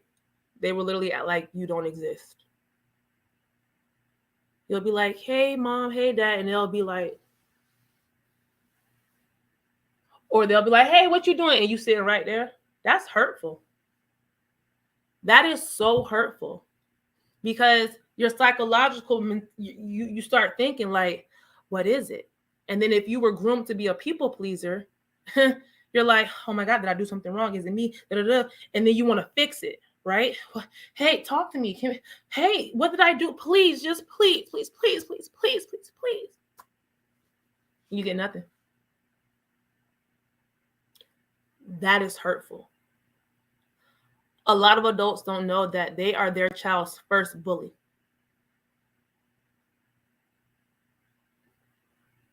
They will literally act like you don't exist. You'll be like, hey, mom, hey, dad. And they'll be like, or they'll be like, hey, what you doing? And you sitting right there. That's hurtful. That is so hurtful because your psychological, you start thinking like, what is it? And then if you were groomed to be a people pleaser, you're like, oh my God, did I do something wrong? Is it me? Da-da-da. And then you want to fix it, right? Hey, talk to me. Hey, what did I do? Please, just please, please, please, please, please, please, please. You get nothing. That is hurtful. A lot of adults don't know that they are their child's first bully.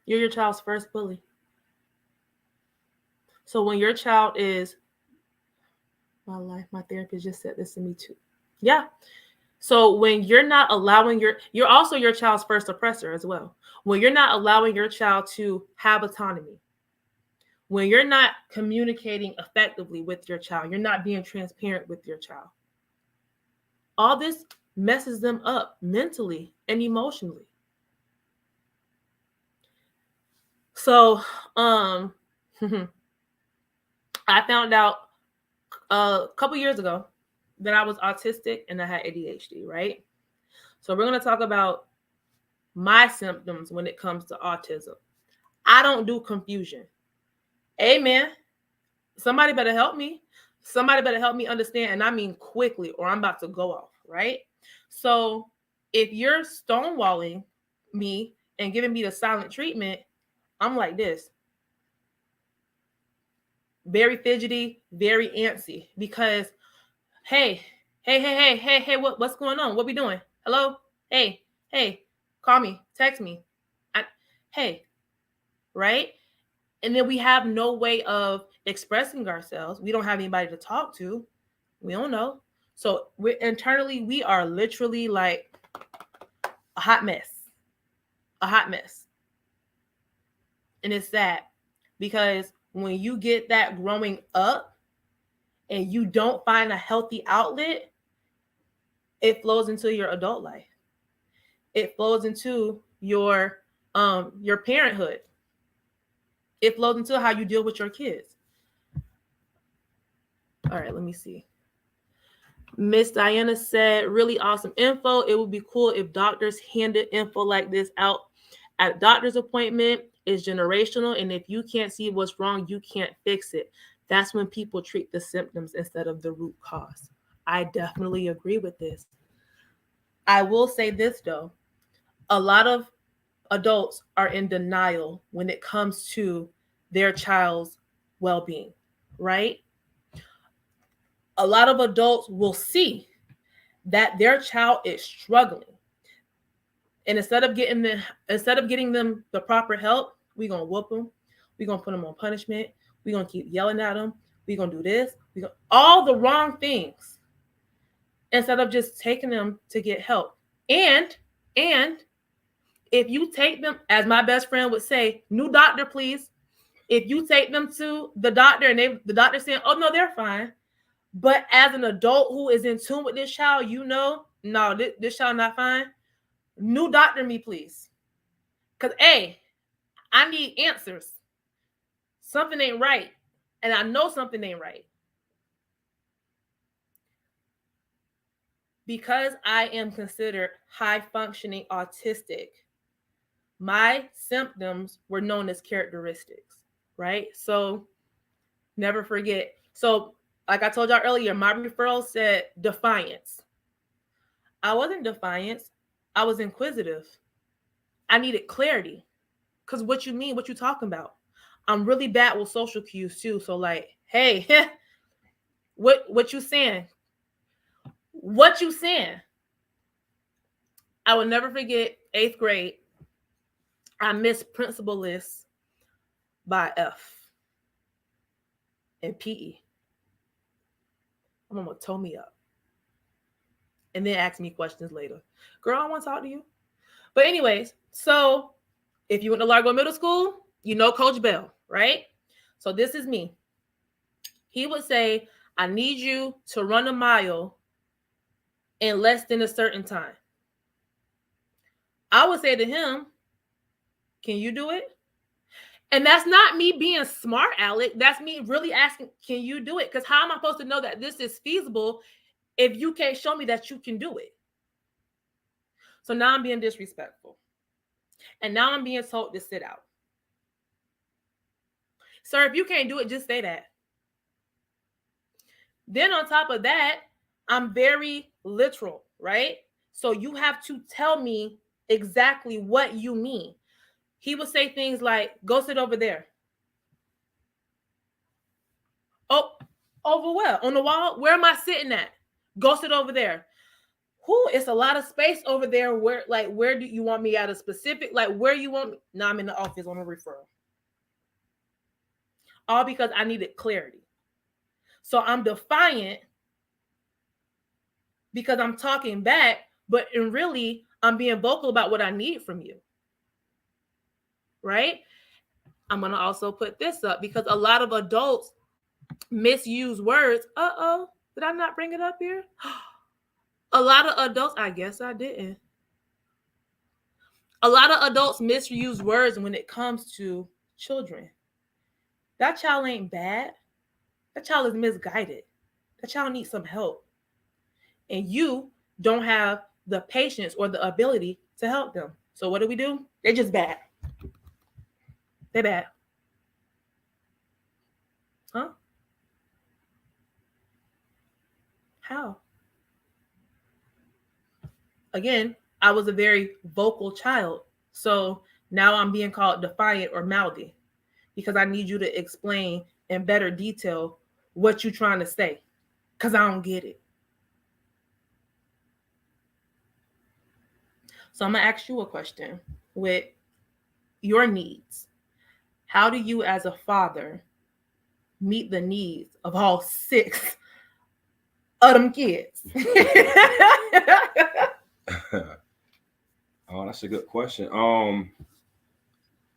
You're your child's first bully. So when your child is, my therapist just said this to me too. Yeah. So when you're not allowing you're also your child's first oppressor as well. When you're not allowing your child to have autonomy, when you're not communicating effectively with your child, you're not being transparent with your child. All this messes them up mentally and emotionally. So, I found out a couple years ago that I was autistic and I had ADHD, right? So we're going to talk about my symptoms when it comes to autism. I don't do confusion. Amen. Somebody better help me. Somebody better help me understand, and I mean quickly, or I'm about to go off, right? So if you're stonewalling me and giving me the silent treatment, I'm like this. Very fidgety, very antsy, because hey, what's going on? What we doing? Hello? Hey, call me, text me. Hey, right? And then we have no way of expressing ourselves. We don't have anybody to talk to. We don't know. So internally, we are literally like a hot mess. A hot mess. And it's sad because when you get that growing up and you don't find a healthy outlet, it flows into your adult life. It flows into your parenthood. It flows into how you deal with your kids. All right, let me see. Miss Diana said, really awesome info. It would be cool if doctors handed info like this out at a doctor's appointment. It's generational, and if you can't see what's wrong, you can't fix it. That's when people treat the symptoms instead of the root cause. I definitely agree with this. I will say this, though. A lot of adults are in denial when it comes to their child's well-being, right? A lot of adults will see that their child is struggling. And instead of getting them the proper help, we're going to whoop them. We're going to put them on punishment. We're going to keep yelling at them. We're going to do this. All the wrong things instead of just taking them to get help. And if you take them, as my best friend would say, new doctor, please. If you take them to the doctor and the doctor's saying, oh, no, they're fine. But as an adult who is in tune with this child, no, this child not fine. New doctor me, please. Because, A, I need answers. Something ain't right. And I know something ain't right. Because I am considered high-functioning autistic, my symptoms were known as characteristics, right? So never forget. So like I told y'all earlier, my referral said defiance. I wasn't defiant. I was inquisitive. I needed clarity. Because what you mean? What you talking about? I'm really bad with social cues too. So like, hey, what you saying? What you saying? I will never forget 8th grade. I missed principal list by F in PE. My mama told me up and then asked me questions later. Girl, I want to talk to you. But anyways, so if you went to Largo Middle School, you know Coach Bell, right? So this is me. He would say, I need you to run a mile in less than a certain time. I would say to him, can you do it? And that's not me being smart, Alec. That's me really asking, can you do it? Because how am I supposed to know that this is feasible if you can't show me that you can do it? So now I'm being disrespectful. And now I'm being told to sit out. Sir, if you can't do it, just say that. Then on top of that, I'm very literal, right? So you have to tell me exactly what you mean. He would say things like, go sit over there. Oh, over where? On the wall? Where am I sitting at? Go sit over there. Whoo, it's a lot of space over there. Where do you want me at a specific, where you want me? No, I'm in the office on a referral. All because I needed clarity. So I'm defiant because I'm talking back, but really I'm being vocal about what I need from you. Right? I'm going to also put this up because a lot of adults misuse words. Uh-oh, did I not bring it up here? A lot of adults, I guess I didn't. A lot of adults misuse words when it comes to children. That child ain't bad. That child is misguided. That child needs some help. And you don't have the patience or the ability to help them. So what do? They're just bad. They're bad. Huh? How? Again, I was a very vocal child. So now I'm being called defiant or mouthy because I need you to explain in better detail what you're trying to say because I don't get it. So I'm going to ask you a question with your needs. How do you as a father meet the needs of all 6 of them kids? Oh, that's a good question.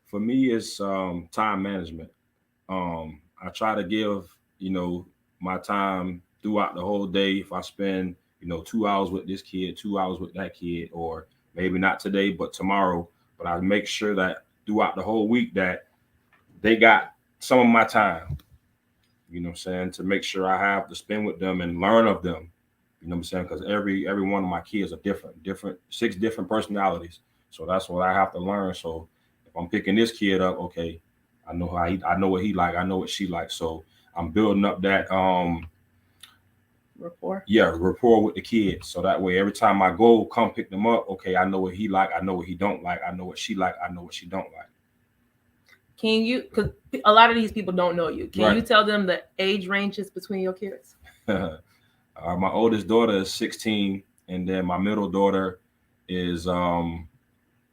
For me, it's time management. I try to give, my time throughout the whole day. If I spend, 2 hours with this kid, 2 hours with that kid, or maybe not today, but tomorrow, but I make sure that throughout the whole week that they got some of my time, to make sure I have to spend with them and learn of them. Because every one of my kids are different, 6 different personalities. So that's what I have to learn. So if I'm picking this kid up, okay, I know I know what he like, I know what she likes. So I'm building up that rapport. Yeah, rapport with the kids. So that way every time I go, come pick them up, okay, I know what he like, I know what he don't like, I know what she like, I know what she don't like. Can you, because a lot of these people don't know you, can Right. you tell them the age ranges between your kids? My oldest daughter is 16, and then my middle daughter is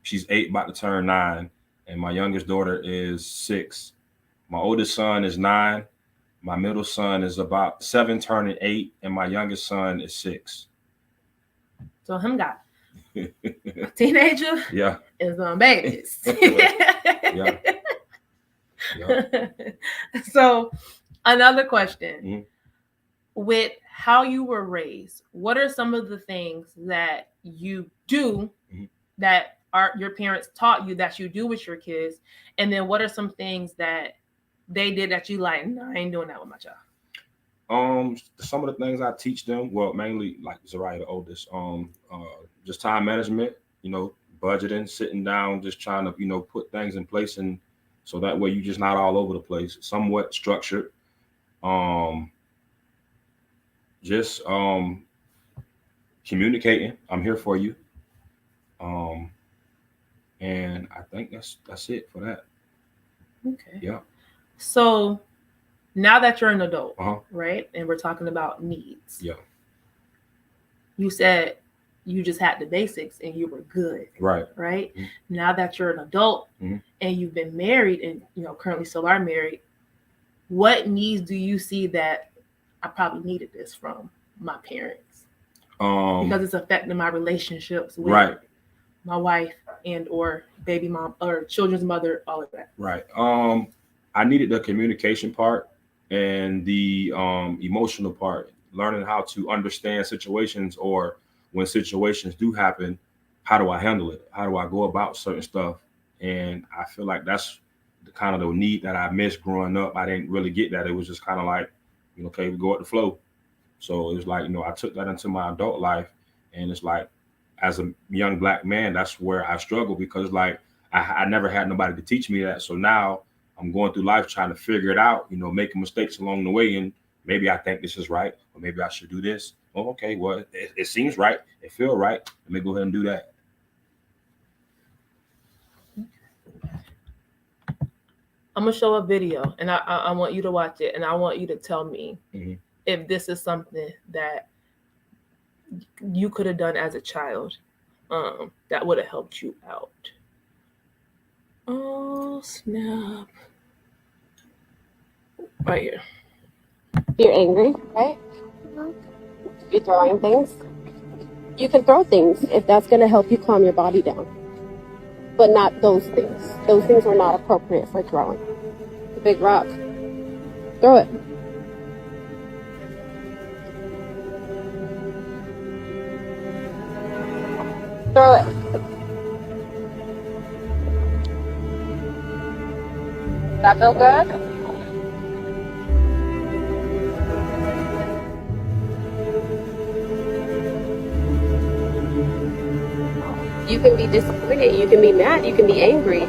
she's 8, about to turn 9, and my youngest daughter is 6. My oldest son is 9. My middle son is about 7, turning 8, and my youngest son is 6. So him got a teenager. Yeah. And some babies. Yeah. Yeah. So another question. Mm-hmm. With how you were raised, what are some of the things that you do that your parents taught you that you do with your kids? And then what are some things that they did that you like, no, I ain't doing that with my child? Some of the things I teach them, well, mainly like Zariah, the oldest, just time management, budgeting, sitting down, just trying to, put things in place. And so that way you're just not all over the place, somewhat structured. Just communicating. I'm here for you. And I think that's it for that. Okay. Yeah. So now that you're an adult, right? And we're talking about needs. Yeah. You said you just had the basics and you were good. Right. Right. Now that you're an adult and you've been married and, currently still are married, what needs do you see that I probably needed this from my parents? Because it's affecting my relationships with my wife and or baby mom or children's mother, all of that. Right. I needed the communication part and the emotional part, learning how to understand situations, or when situations do happen, how do I handle it? How do I go about certain stuff? And I feel like that's the kind of the need that I missed growing up. I didn't really get that. It was just kind of like, okay, we go with the flow. So it was like, I took that into my adult life, and it's like, as a young Black man, that's where I struggle, because like I never had nobody to teach me that. So now I'm going through life trying to figure it out, making mistakes along the way. And maybe I think this is right, or maybe I should do this. Oh, okay, well, it seems right. It feels right. Let me go ahead and do that. I'm going to show a video, and I want you to watch it, and I want you to tell me if this is something that you could have done as a child that would have helped you out. Oh, snap. Right here. You're angry, right? You're throwing things. You can throw things if that's going to help you calm your body down. But not those things. Those things were not appropriate for throwing. The big rock. Throw it. Throw it. That feel good? You can be disappointed, you can be mad, you can be angry,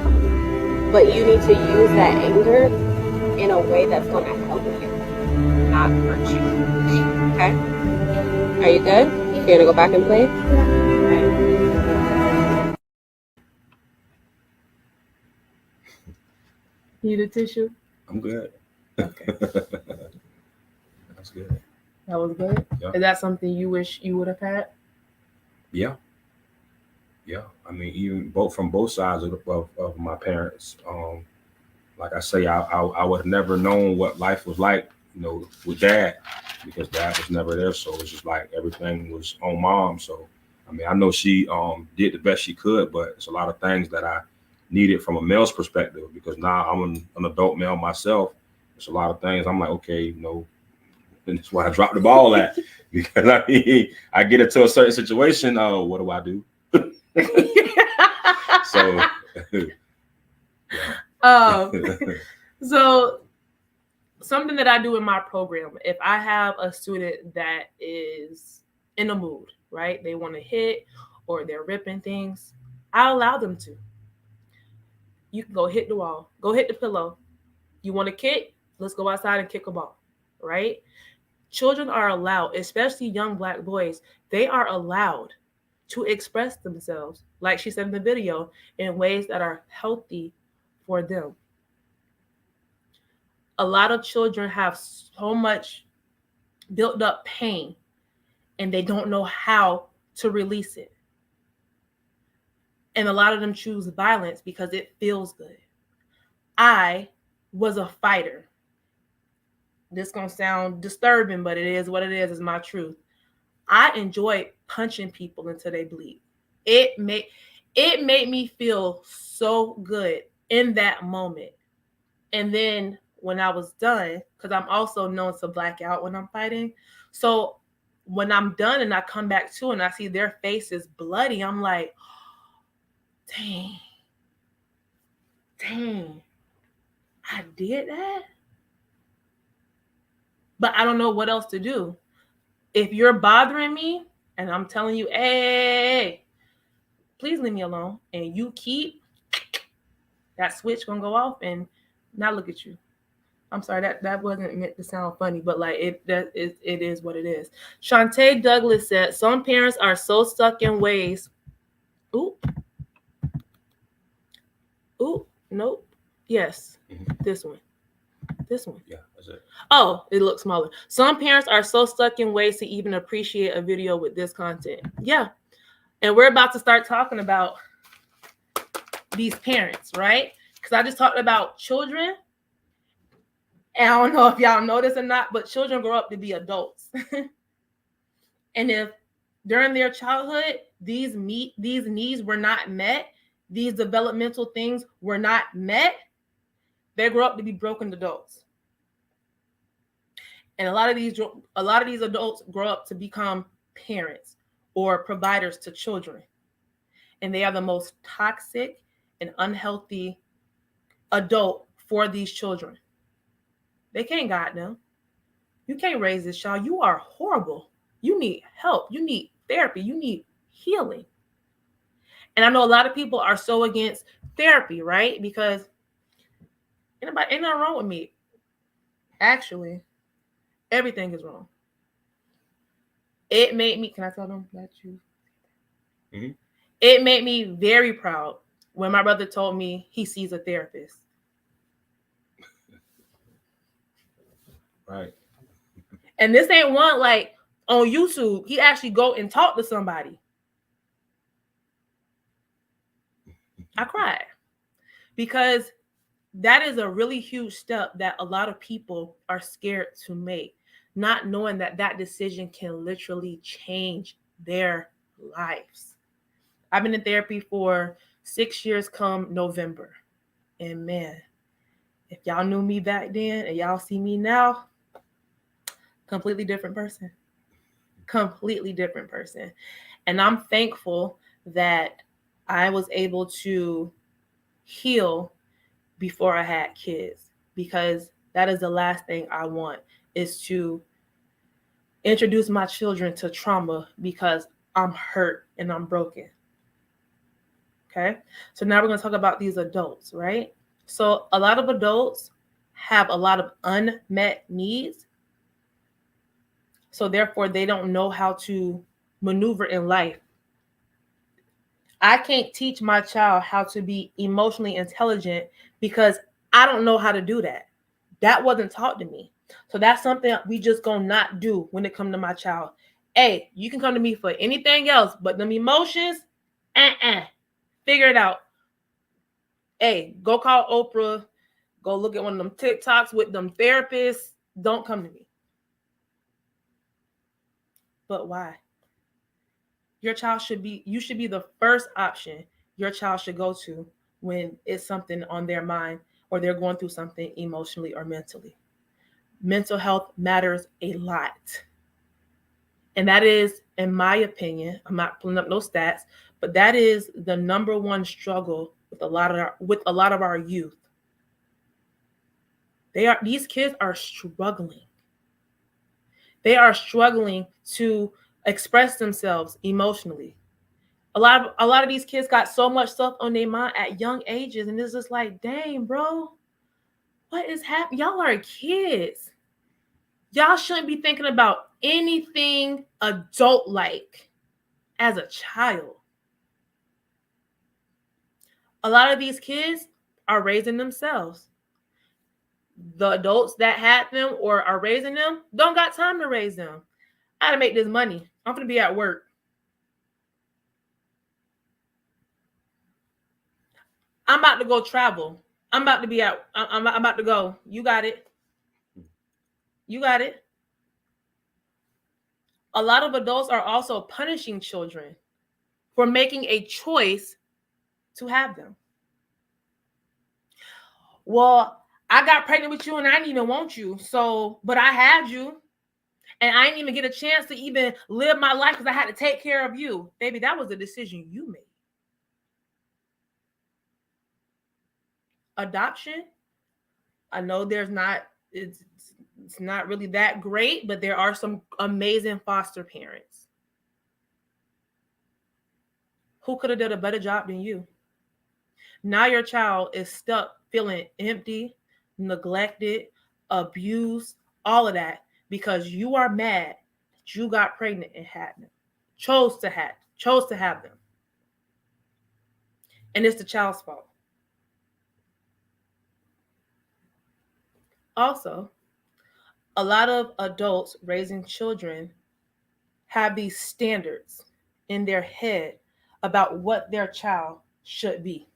but you need to use that anger in a way that's going to help you, not hurt you. Okay? Are you good? You're going to go back and play? Okay. Need a tissue? I'm good. Okay. That's good. That was good? Yeah. Is that something you wish you would have had? Yeah. Yeah. I mean, even from both sides of my parents. Like I say, I would have never known what life was like, with Dad, because Dad was never there. So it's just like everything was on Mom. So, I mean, I know she did the best she could, but it's a lot of things that I needed from a male's perspective, because now I'm an adult male myself. There's a lot of things I'm like, okay, and that's why I dropped the ball at, because I mean, I get into a certain situation. Oh, what do I do? So, so something that I do in my program, if I have a student that is in a mood, right? They want to hit or they're ripping things, I allow them to. You can go hit the wall, go hit the pillow. You want to kick? Let's go outside and kick a ball, right? Children are allowed, especially young Black boys, they are allowed to express themselves, like she said in the video, in ways that are healthy for them. A lot of children have so much built up pain and they don't know how to release it. And a lot of them choose violence because it feels good. I was a fighter. This is going to sound disturbing, but it is what it is. It's my truth. I enjoyed punching people until they bleed. It made me feel so good in that moment. And then when I was done, because I'm also known to black out when I'm fighting. So when I'm done and I come back to and I see their face is bloody, I'm like, dang, I did that? But I don't know what else to do. If you're bothering me and I'm telling you, hey, please leave me alone, and you keep, that switch gonna go off and now look at you. I'm sorry, that wasn't meant to sound funny, but like it is what it is. Shantae Douglas said, some parents are so stuck in ways. Ooh, nope. Yes, this one. Yeah, that's it. Oh, it looks smaller. Some parents are so stuck in ways to even appreciate a video with this content. Yeah. And we're about to start talking about these parents, right? Because I just talked about children. And I don't know if y'all know this or not, but children grow up to be adults. And if during their childhood, these needs were not met, these developmental things were not met, they grow up to be broken adults. And a lot of these adults grow up to become parents or providers to children. And they are the most toxic and unhealthy adult for these children. They can't guide them. You can't raise this child. You are horrible. You need help. You need therapy. You need healing. And I know a lot of people are so against therapy, right? Because ain't nothing wrong with me. Actually, everything is wrong. It made me, can I tell them that you? Mm-hmm. It made me very proud when my brother told me he sees a therapist. Right. And this ain't one like on YouTube. He actually go and talk to somebody. I cried because that is a really huge step that a lot of people are scared to make, not knowing that that decision can literally change their lives. I've been in therapy for 6 years come November. And man, if y'all knew me back then and y'all see me now, completely different person. Completely different person. And I'm thankful that I was able to heal before I had kids, because that is the last thing I want, is to introduce my children to trauma because I'm hurt and I'm broken. Okay. So now we're going to talk about these adults, right? So a lot of adults have a lot of unmet needs. So therefore, they don't know how to maneuver in life. I can't teach my child how to be emotionally intelligent because I don't know how to do that. That wasn't taught to me. So that's something we just gonna not do when it comes to my child. Hey, you can come to me for anything else, but them emotions, figure it out. Hey, go call Oprah. Go look at one of them TikToks with them therapists. Don't come to me. But why? You should be the first option your child should go to when it's something on their mind or they're going through something emotionally or mentally. Mental health matters a lot. And that is, in my opinion, I'm not pulling up no stats, but that is the number one struggle with a lot of our youth. These kids are struggling. They are struggling to express themselves emotionally. A lot of these kids got so much stuff on their mind at young ages, and it's just like, dang, bro, what is happening? Y'all are kids. Y'all shouldn't be thinking about anything adult-like as a child. A lot of these kids are raising themselves. The adults that had them or are raising them don't got time to raise them. I gotta make this money. I'm gonna be at work. I'm about to go travel. I'm about to go. You got it. You got it. A lot of adults are also punishing children for making a choice to have them. Well, I got pregnant with you and I didn't even want you. So, but I had you and I didn't even get a chance to even live my life because I had to take care of you. Baby, that was a decision you made. Adoption, I know it's not really that great, but there are some amazing foster parents who could have done a better job than you. Now your child is stuck feeling empty, neglected, abused, all of that because you are mad that you got pregnant and had them. Chose to have them. And it's the child's fault. Also, a lot of adults raising children have these standards in their head about what their child should be.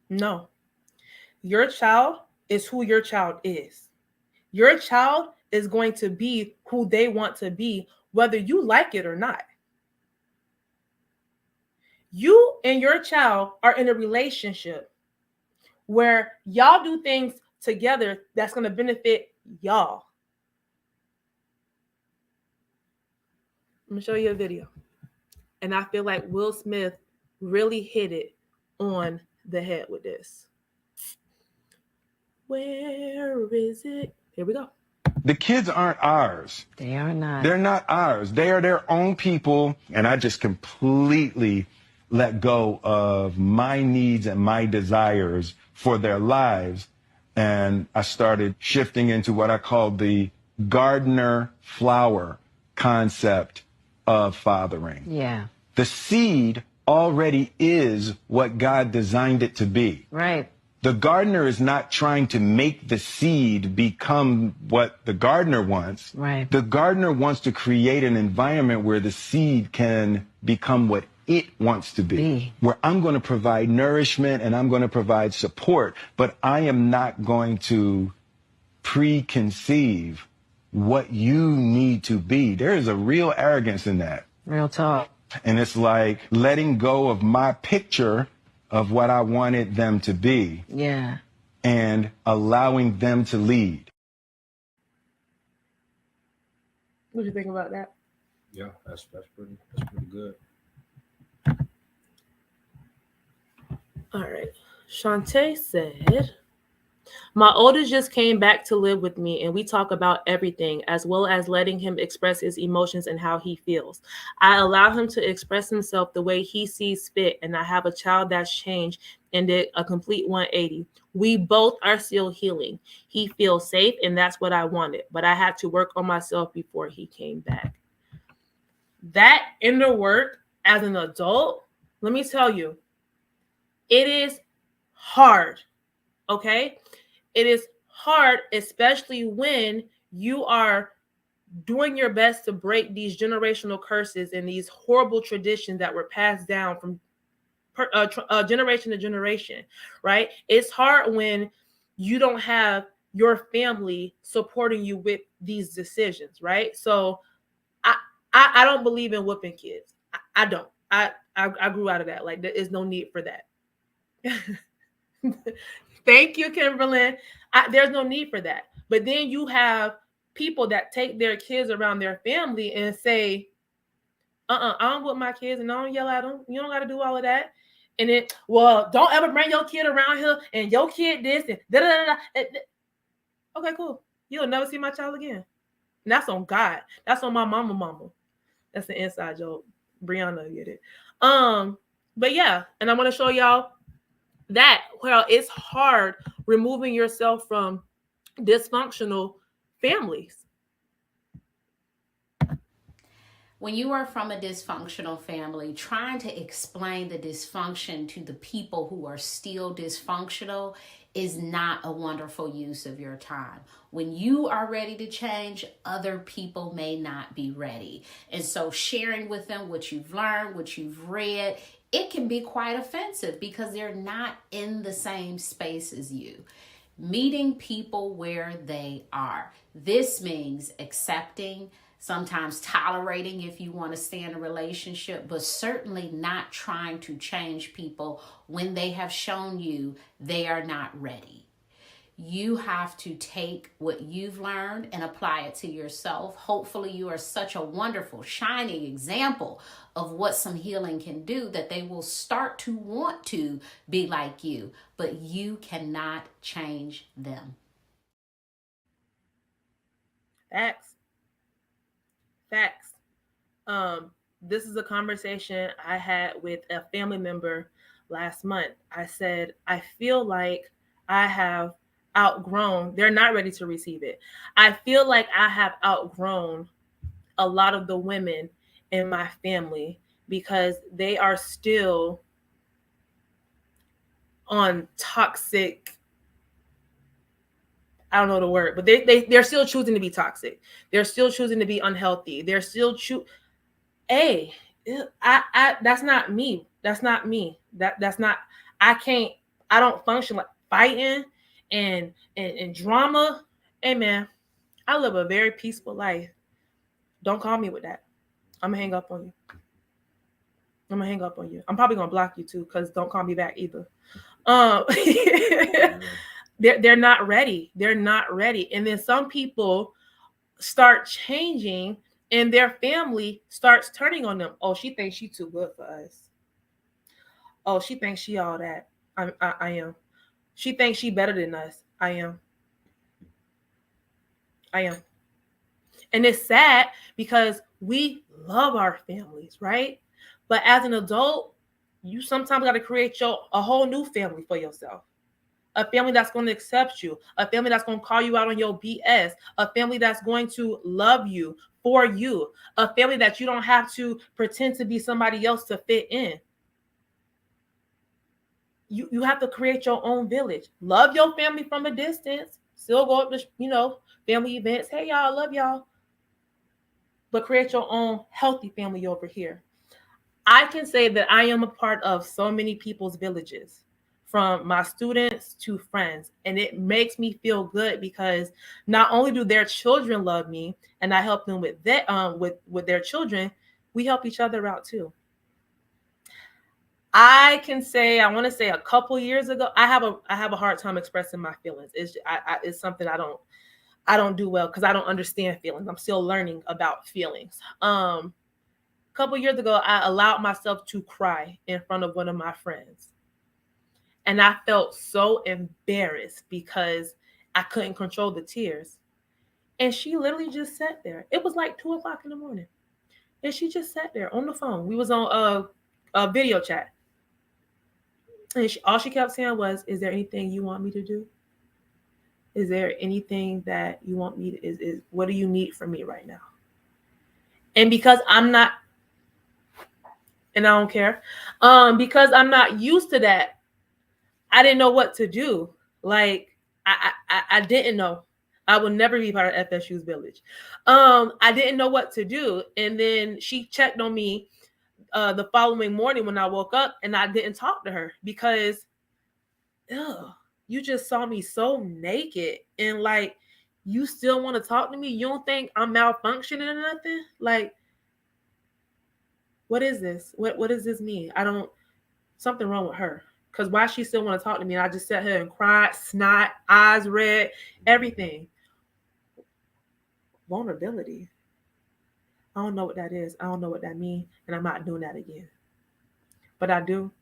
No. Your child is who your child is. Your child is going to be who they want to be, whether you like it or not. You and your child are in a relationship where y'all do things together that's going to benefit y'all. I'm going to show you a video. And I feel like Will Smith really hit it on the head with this. Where is it? Here we go. The kids aren't ours. They are not. They're not ours. They are their own people. And I just completely let go of my needs and my desires for their lives. And I started shifting into what I call the gardener flower concept of fathering. Yeah. The seed already is what God designed it to be. Right. The gardener is not trying to make the seed become what the gardener wants. Right. The gardener wants to create an environment where the seed can become what it wants to be. Where I'm going to provide nourishment and I'm going to provide support, but I am not going to preconceive what you need to be. There is a real arrogance in that. Real talk. And it's like letting go of my picture of what I wanted them to be. Yeah. And allowing them to lead. What do you think about that? Yeah, that's pretty good. All right. Shantae said, my oldest just came back to live with me and we talk about everything as well as letting him express his emotions and how he feels. I allow him to express himself the way he sees fit, and I have a child that's changed and did a complete 180. We both are still healing. He feels safe and that's what I wanted, but I had to work on myself before he came back. That inner work as an adult, let me tell you, it is hard, okay? It is hard, especially when you are doing your best to break these generational curses and these horrible traditions that were passed down from generation to generation, right? It's hard when you don't have your family supporting you with these decisions, right? So I don't believe in whooping kids. I don't. I grew out of that. Like, there is no need for that. Thank you, Kimberlyn. There's no need for that. But then you have people that take their kids around their family and say, I don't whip my kids and I don't yell at them. You don't got to do all of that. And then, well, don't ever bring your kid around here and your kid this and da-da-da-da. Okay, cool. You'll never see my child again. And that's on God. That's on my mama. That's the inside joke. Brianna get it. But yeah, and I'm going to show y'all that, well, it's hard removing yourself from dysfunctional families. When you are from a dysfunctional family, trying to explain the dysfunction to the people who are still dysfunctional is not a wonderful use of your time. When you are ready to change, other people may not be ready. And so sharing with them what you've learned, what you've read, it can be quite offensive because they're not in the same space as you. Meeting people where they are. This means accepting, sometimes tolerating if you want to stay in a relationship, but certainly not trying to change people when they have shown you they are not ready. You have to take what you've learned and apply it to yourself. Hopefully you are such a wonderful, shining example of what some healing can do that they will start to want to be like you, but you cannot change them. Facts. This is a conversation I had with a family member last month. I said, I feel like I have outgrown, they're not ready to receive it. I feel like I have outgrown a lot of the women in my family because they are still on toxic, I don't know the word, but they're still choosing to be toxic. They're still choosing to be unhealthy. They're still hey, I that's not me. That's not me. That's not. I can't. I don't function like fighting and drama. Hey man, I live a very peaceful life. Don't call me with that. I'm gonna hang up on you. I'm gonna hang up on you. I'm probably gonna block you too, because don't call me back either. They're not ready. They're not ready. And then some people start changing and their family starts turning on them. Oh, she thinks she's too good for us. Oh, she thinks she all that. I am. She thinks she better than us. I am. And it's sad because we love our families, right? But as an adult, you sometimes got to create a whole new family for yourself. A family that's going to accept you, a family that's going to call you out on your BS, a family that's going to love you for you, a family that you don't have to pretend to be somebody else to fit in. You have to create your own village. Love your family from a distance. Still go up to, family events. Hey, y'all, love y'all. But create your own healthy family over here. I can say that I am a part of so many people's villages, from my students to friends. And it makes me feel good because not only do their children love me and I help them with that, with their children, we help each other out too. I can say, I want to say a couple years ago, I have a hard time expressing my feelings. It's something I don't do well because I don't understand feelings. I'm still learning about feelings. A couple years ago, I allowed myself to cry in front of one of my friends. And I felt so embarrassed because I couldn't control the tears. And she literally just sat there. It was like 2:00 in the morning. And she just sat there on the phone. We was on a video chat. And all she kept saying was, "Is there anything you want me to do? Is there anything that you want me to, is what do you need from me right now?" And because I'm not, and I don't care, because I'm not used to that, I didn't know what to do. Like, I didn't know. I will never be part of FSU's village. I didn't know what to do. And then she checked on me the following morning when I woke up, and I didn't talk to her because, you just saw me so naked, and like, you still want to talk to me? You don't think I'm malfunctioning or nothing? Like, what is this? What does this mean? Something wrong with her. Because why she still want to talk to me? And I just sat here and cried, snot, eyes red, everything. Vulnerability. I don't know what that is. I don't know what that means. And I'm not doing that again. But I do.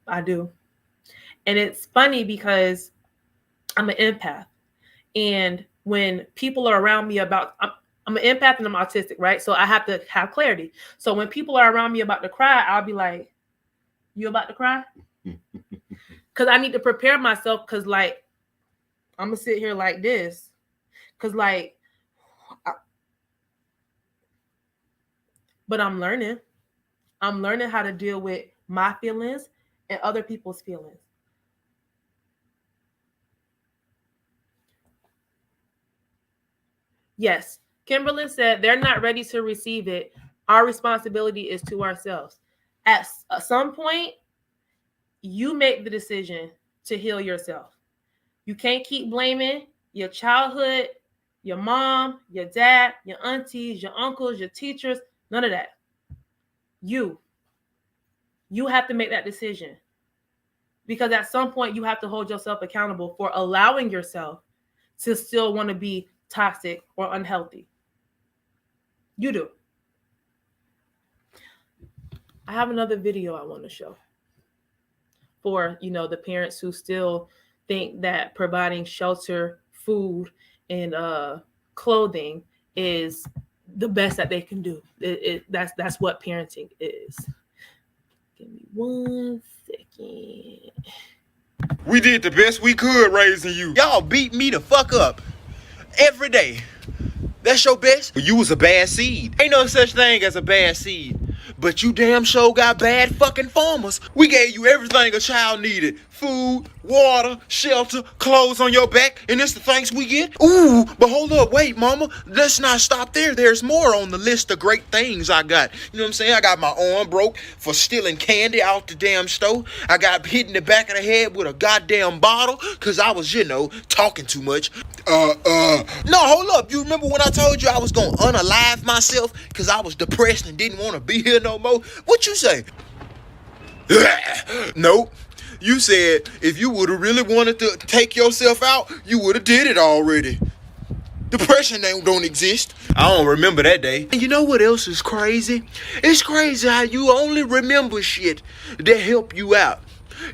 And it's funny because I'm an empath. And when people are around me I'm an empath and I'm autistic, right? So I have to have clarity. So when people are around me about to cry, I'll be like, "You about to cry?" Because I need to prepare myself, because like, I'm going to sit here like this. Because like, but I'm learning. I'm learning how to deal with my feelings and other people's feelings. Yes, Kimberly said they're not ready to receive it. Our responsibility is to ourselves. At some point, you make the decision to heal yourself. You can't keep blaming your childhood, your mom, your dad, your aunties, your uncles, your teachers, none of that. You have to make that decision, because at some point you have to hold yourself accountable for allowing yourself to still want to be toxic or unhealthy. You do. I have another video I want to show for, the parents who still think that providing shelter, food, and clothing is the best that they can do. That's what parenting is. Give me 1 second. We did the best we could raising you. Y'all beat me the fuck up every day. That's your best? You was a bad seed. Ain't no such thing as a bad seed. But you damn sure got bad fucking farmers. We gave you everything a child needed. Food, water, shelter, clothes on your back, and it's the thanks we get? Ooh, but hold up, wait, mama. Let's not stop there. There's more on the list of great things I got. You know what I'm saying? I got my arm broke for stealing candy out the damn store. I got hit in the back of the head with a goddamn bottle because I was, talking too much. No, hold up. You remember when I told you I was gonna unalive myself because I was depressed and didn't want to be here no more? What you say? Nope. You said if you would have really wanted to take yourself out, you would have did it already. Depression don't exist. I don't remember that day. And you know what else is crazy? It's crazy how you only remember shit that help you out.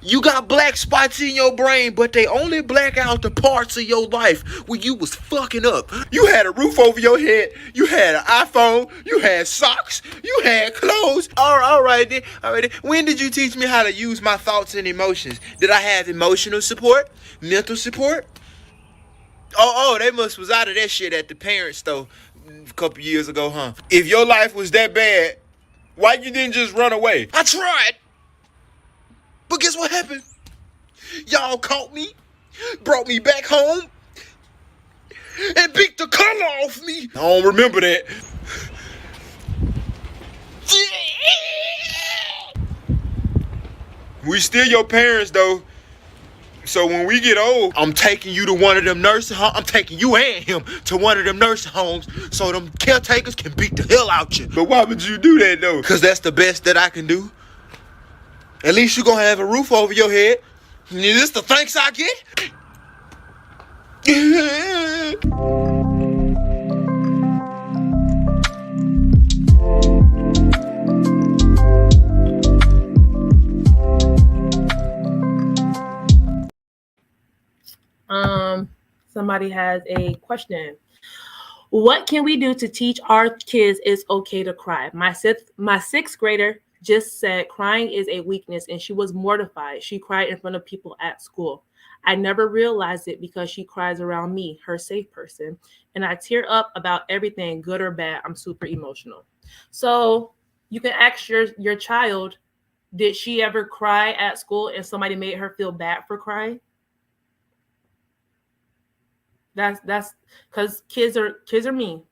You got black spots in your brain, but they only black out the parts of your life where you was fucking up. You had a roof over your head. You had an iPhone. You had socks. You had clothes. All right then. When did you teach me how to use my thoughts and emotions? Did I have emotional support? Mental support? Oh, they was out of that shit at the parents store a couple years ago, huh? If your life was that bad, why you didn't just run away? I tried. But guess what happened? Y'all caught me, brought me back home, and beat the color off me. I don't remember that. We still your parents, though. So when we get old, I'm taking you to one of them nursing homes. I'm taking you and him to one of them nursing homes so them caretakers can beat the hell out you. But why would you do that, though? Because that's the best that I can do. At least you're going to have a roof over your head. Is this the thanks I get? Somebody has a question. What can we do to teach our kids it's okay to cry? My sixth grader just said crying is a weakness and she was mortified. She cried in front of people at school. I never realized it because she cries around me, her safe person, and I tear up about everything, good or bad. I'm super emotional. So you can ask your child, did she ever cry at school and somebody made her feel bad for crying? That's because kids are mean.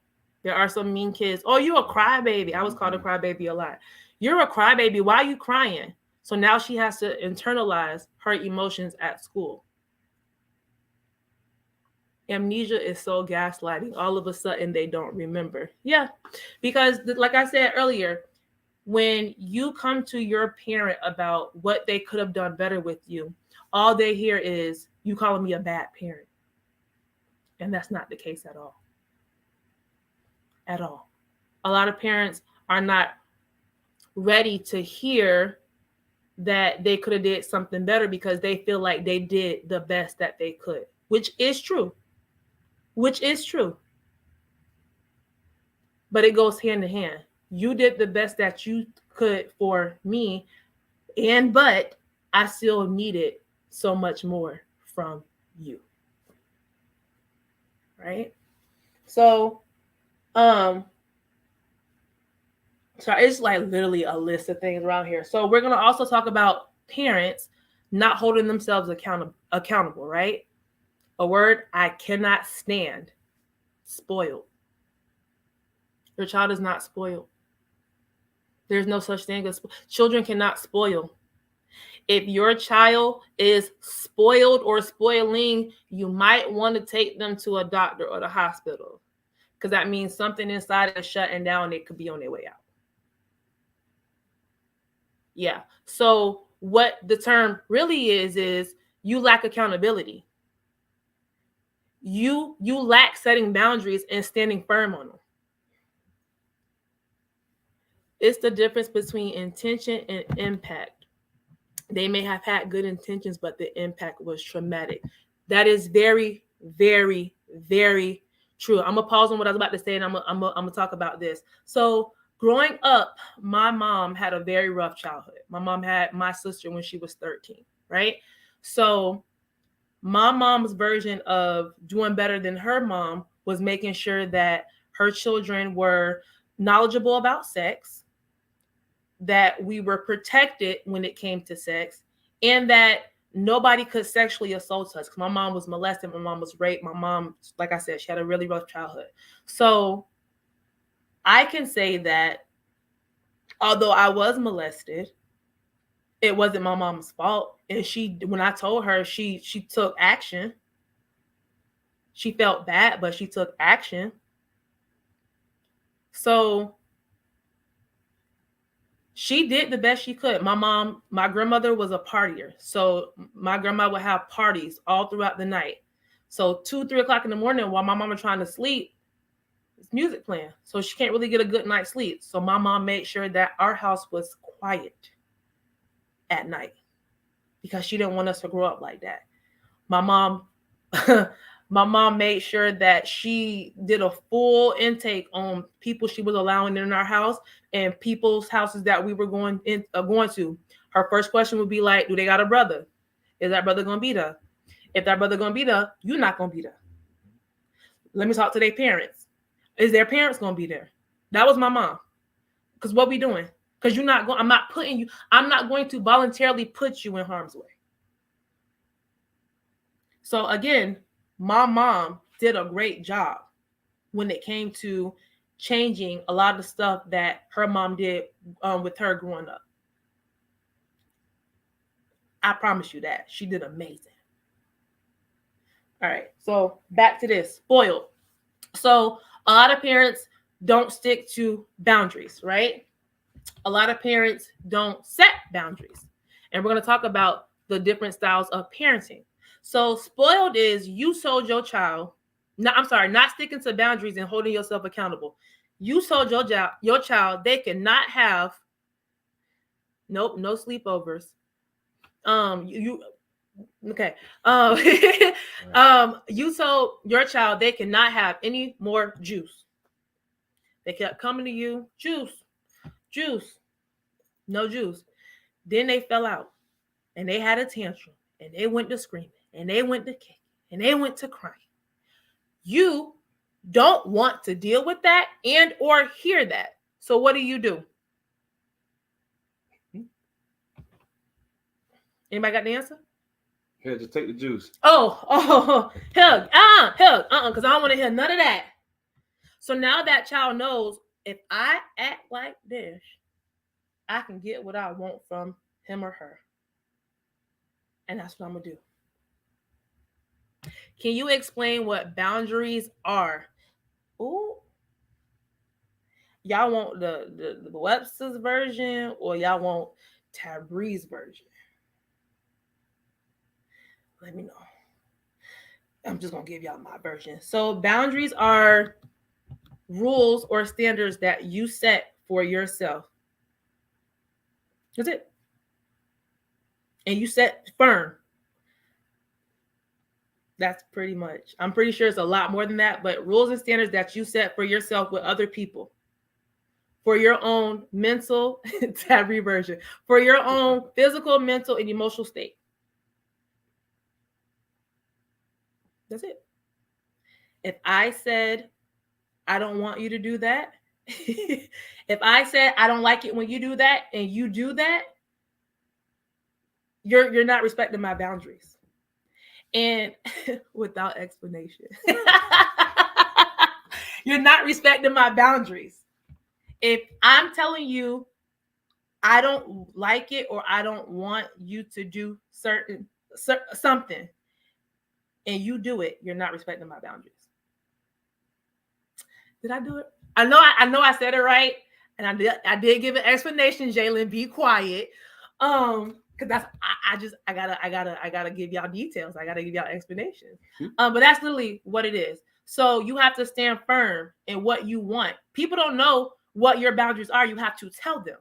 There are some mean kids. Oh, you a crybaby. I was called a crybaby a lot. You're a crybaby. Why are you crying? So now she has to internalize her emotions at school. Amnesia is so gaslighting. All of a sudden they don't remember. Yeah, because like I said earlier, when you come to your parent about what they could have done better with you, all they hear is you calling me a bad parent. And that's not the case at all. At all. A lot of parents are not ready to hear that they could have did something better because they feel like they did the best that they could, which is true. But it goes hand in hand. You did the best that you could for me, but I still needed so much more from you. Right? So it's like literally a list of things around here. So we're going to also talk about parents not holding themselves accountable, right? A word I cannot stand: spoiled. Your child is not spoiled. There's no such thing as children cannot spoil. If your child is spoiled or spoiling, you might want to take them to a doctor or the hospital, because that means something inside is shutting down. They could be on their way out. Yeah. So what the term really is you lack accountability. You lack setting boundaries and standing firm on them. It's the difference between intention and impact. They may have had good intentions, but the impact was traumatic. That is very, very, very true. I'm gonna pause on what I was about to say, and I'm gonna talk about this. So growing up, my mom had a very rough childhood. My mom had my sister when she was 13, right? So my mom's version of doing better than her mom was making sure that her children were knowledgeable about sex, that we were protected when it came to sex, and that nobody could sexually assault us. Because my mom was molested, my mom was raped, my mom, like I said, she had a really rough childhood. So I can say that although I was molested, it wasn't my mom's fault. And she, when I told her, she took action. She felt bad, but she took action. So she did the best she could. My grandmother was a partier. So my grandma would have parties all throughout the night. So 2, 3 o'clock in the morning while my mom was trying to sleep, it's music playing. So she can't really get a good night's sleep. So my mom made sure that our house was quiet at night because she didn't want us to grow up like that. My mom my mom made sure that she did a full intake on people she was allowing in our house and people's houses that we were going to. Her first question would be like, do they got a brother? Is that brother gonna be there? If that brother gonna be there, you're not gonna be there. Let me talk to their parents. Is their parents gonna be there? That was my mom. Because what we doing? Because you're not going, I'm not going to voluntarily put you in harm's way. So again, my mom did a great job when it came to changing a lot of the stuff that her mom did with her growing up. I promise you that. She did amazing. All right, so back to this, spoiled. So a lot of parents don't stick to boundaries, right? A lot of parents don't set boundaries. And we're going to talk about the different styles of parenting. So spoiled is you told your child, not sticking to boundaries and holding yourself accountable. You told your child they cannot have no sleepovers. Okay. You told your child they cannot have any more juice. They kept coming to you, juice, no juice. Then they fell out and they had a tantrum and they went to screaming and they went to kicking and they went to crying. You don't want to deal with that and or hear that. So what do? Anybody got the answer? Here, just take the juice. Hug, because I don't want to hear none of that. So now that child knows if I act like this, I can get what I want from him or her. And that's what I'm going to do. Can you explain what boundaries are? Ooh. Y'all want the Webster's version or y'all want Tabri's version? Let me know. I'm just going to give y'all my version. So boundaries are rules or standards that you set for yourself. That's it. And you set firm. That's pretty much. I'm pretty sure it's a lot more than that, but rules and standards that you set for yourself with other people. For your own mental, Tabby version, for your own physical, mental, and emotional state. That's it. If I said, I don't want you to do that, if I said, I don't like it when you do that, and you do that, you're not respecting my boundaries. And without explanation, you're not respecting my boundaries. If I'm telling you, I don't like it or I don't want you to do something, and you do it, you're not respecting my boundaries. Did I do it? I know I said it right, and I did give an explanation. Jalen, be quiet, because that's I gotta give y'all details. I gotta give y'all explanations. But that's literally what it is. So you have to stand firm in what you want. People don't know what your boundaries are. You have to tell them.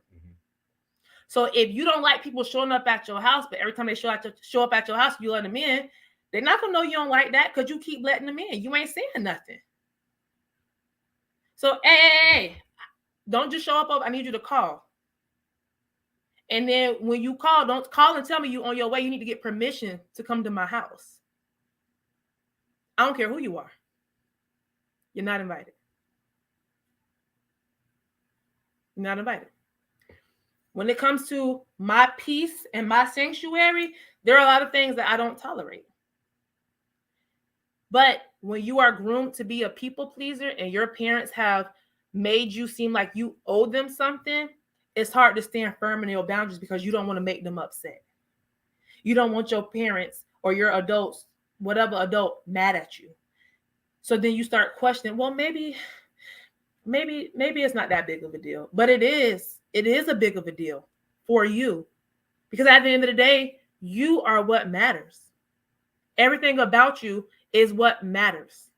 So if you don't like people showing up at your house, but every time they show up at your house, you let them in, they're not gonna know you don't like that because you keep letting them in. You ain't saying nothing. So hey, don't just show up. I need you to call. And then when you call, don't call and tell me you on your way. You need to get permission to come to my house. I don't care who you are. You're not invited. You're not invited. When it comes to my peace and my sanctuary, there are a lot of things that I don't tolerate. But when you are groomed to be a people pleaser and your parents have made you seem like you owe them something, it's hard to stand firm in your boundaries because you don't want to make them upset. You don't want your parents or your adults, whatever adult, mad at you. So then you start questioning, well, maybe it's not that big of a deal. But it is. It is a big of a deal for you. Because at the end of the day, you are what matters. Everything about you is what matters.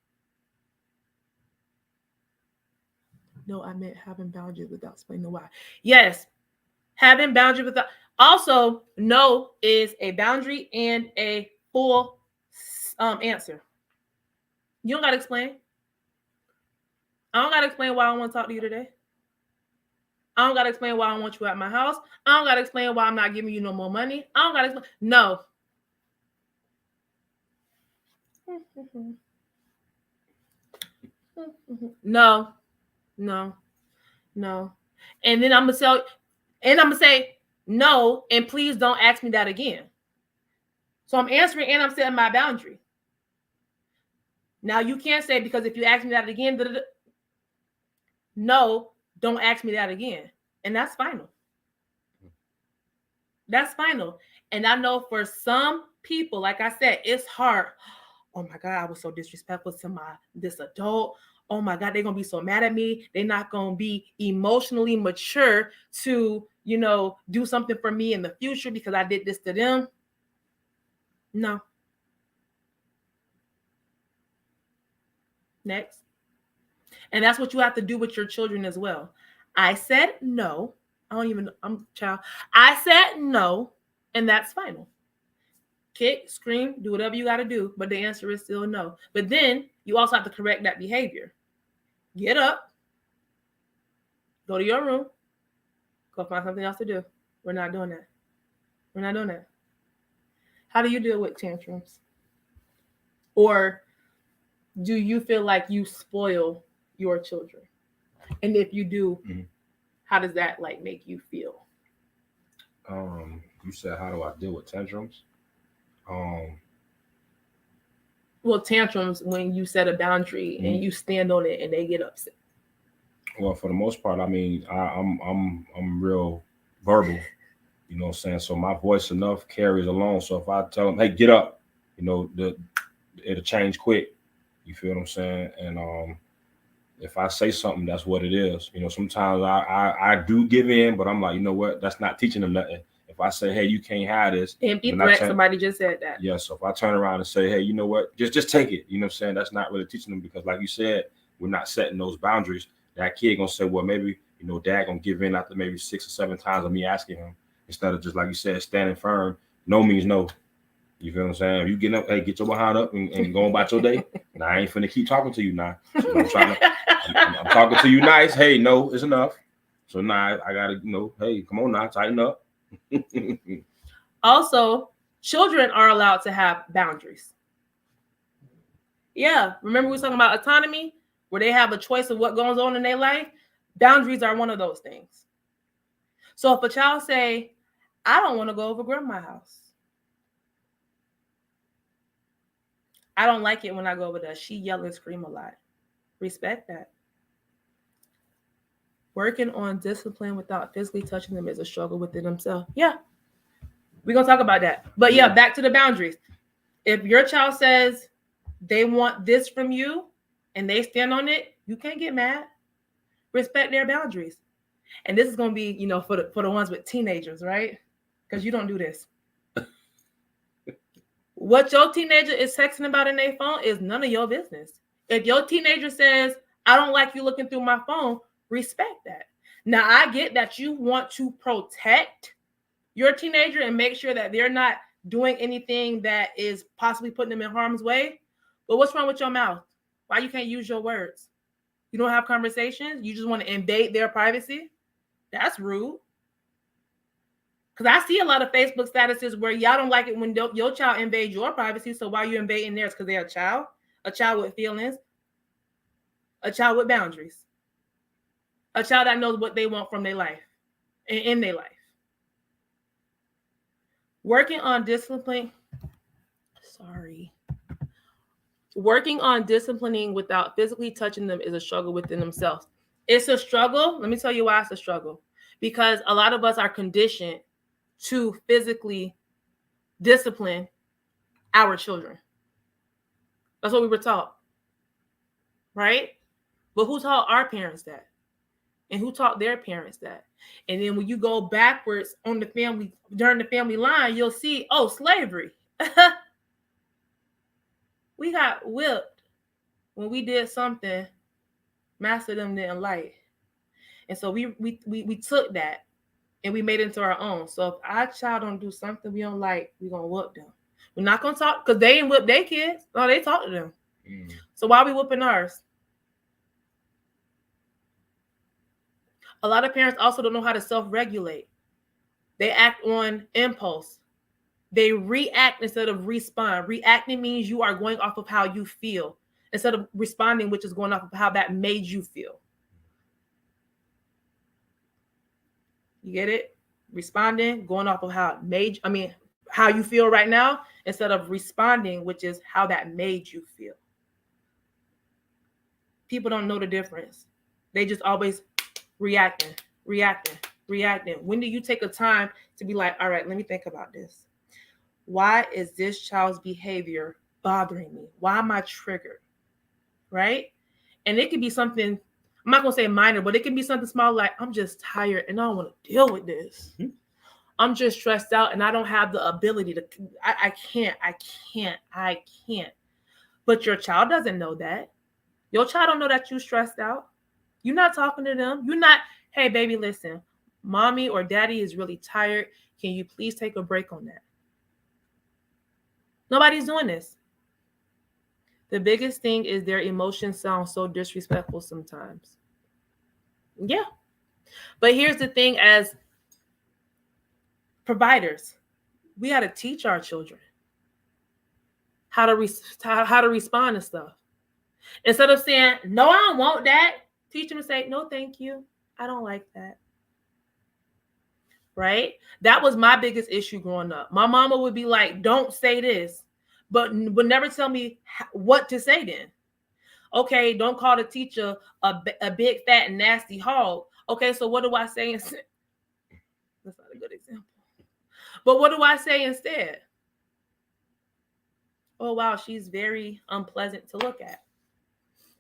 No, I meant having boundaries without explaining why. Yes, having boundaries without. Also, no is a boundary and a full answer. You don't got to explain. I don't got to explain why I want to talk to you today. I don't got to explain why I want you at my house. I don't got to explain why I'm not giving you no more money. I don't got to explain. No. No. No. No. And then I'm going to say no, and please don't ask me that again. So I'm answering and I'm setting my boundary. Now you can't say, because if you ask me that again, no, don't ask me that again. And that's final. That's final. And I know for some people, like I said, it's hard. Oh my God, I was so disrespectful to this adult. Oh my God, they're going to be so mad at me. They're not going to be emotionally mature to, do something for me in the future because I did this to them. No. Next. And that's what you have to do with your children as well. I said no. I'm a child. I said no, and that's final. Kick, scream, do whatever you got to do, but the answer is still no. But then you also have to correct that behavior. Get up, go to your room, go find something else to do. We're not doing that. We're not doing that. How do you deal with tantrums? Or do you feel like you spoil your children? And if you do, how does that make you feel? You said, how do I deal with tantrums? Well, tantrums when you set a boundary and you stand on it and they get upset. Well, for the most part, I mean, I'm real verbal, you know what I'm saying? So my voice enough carries along. So if I tell them, hey, get up, it'll change quick. You feel what I'm saying? And if I say something, that's what it is. Sometimes I do give in, but I'm like, you know what? That's not teaching them nothing. If I say, hey, you can't have this. Empty threat, somebody just said that. Yeah, so if I turn around and say, hey, you know what? Just take it. You know what I'm saying? That's not really teaching them because like you said, we're not setting those boundaries. That kid gonna say, well, maybe, dad gonna give in after maybe 6 or 7 times of me asking him instead of just like you said, standing firm. No means no. You feel what I'm saying? If you get up, hey, get your behind up and go about your day. Now I ain't finna keep talking to you now. So I'm talking to you nice. Hey, no, it's enough. So now I gotta, hey, come on now, tighten up. Also, children are allowed to have boundaries. Yeah, remember we were talking about autonomy, where they have a choice of what goes on in their life? Boundaries are one of those things. So if a child say, I don't want to go over grandma's house. I don't like it when I go over there. She yell and scream a lot. Respect that. Working on discipline without physically touching them is a struggle within themselves. Yeah. We're going to talk about that. But yeah, back to the boundaries. If your child says they want this from you and they stand on it, you can't get mad. Respect their boundaries. And this is going to be, for the ones with teenagers, right? Because you don't do this. What your teenager is texting about in their phone is none of your business. If your teenager says, I don't like you looking through my phone, respect that. Now, I get that you want to protect your teenager and make sure that they're not doing anything that is possibly putting them in harm's way. But what's wrong with your mouth? Why you can't use your words? You don't have conversations? You just want to invade their privacy? That's rude. Because I see a lot of Facebook statuses where y'all don't like it when your child invades your privacy. So why are you invading theirs? Because they're a child with feelings, a child with boundaries, a child that knows what they want from their life and in their life. Working on discipline. Sorry. Working on disciplining without physically touching them is a struggle within themselves. It's a struggle. Let me tell you why it's a struggle. Because a lot of us are conditioned to physically discipline our children. That's what we were taught. Right? But who taught our parents that? And who taught their parents that? And then when you go backwards on the family, during the family line, you'll see, oh, slavery. We got whipped when we did something master them didn't like. And so we took that and we made it into our own. So if our child don't do something we don't like, we're gonna whoop them. We're not gonna talk because they ain't whip their kids. No, they talk to them. So why are we whooping ours? A lot of parents also don't know how to self-regulate. They act on impulse. They react instead of respond. Reacting means you are going off of how you feel instead of responding, which is going off of how that made you feel. You get it? Responding, going off of how how you feel right now, instead of responding, which is how that made you feel. People don't know the difference. They just always reacting. When do you take a time to be like, all right, let me think about this. Why is this child's behavior bothering me? Why am I triggered? Right? And it could be something, I'm not going to say minor, but it can be something small like, I'm just tired and I don't want to deal with this. Mm-hmm. I'm just stressed out and I don't have the ability to, I can't. But your child doesn't know that. Your child don't know that you're stressed out. You're not talking to them. You're not, hey, baby, listen, mommy or daddy is really tired. Can you please take a break on that? Nobody's doing this. The biggest thing is their emotions sound so disrespectful sometimes. Yeah. But here's the thing, as providers, we got to teach our children how to respond to stuff. Instead of saying, no, I don't want that, teach them to say, no, thank you. I don't like that. Right? That was my biggest issue growing up. My mama would be like, don't say this, but would never tell me what to say then. Okay, don't call the teacher a big, fat, and nasty hog. Okay, so what do I say instead? That's not a good example. But what do I say instead? Oh, wow, she's very unpleasant to look at.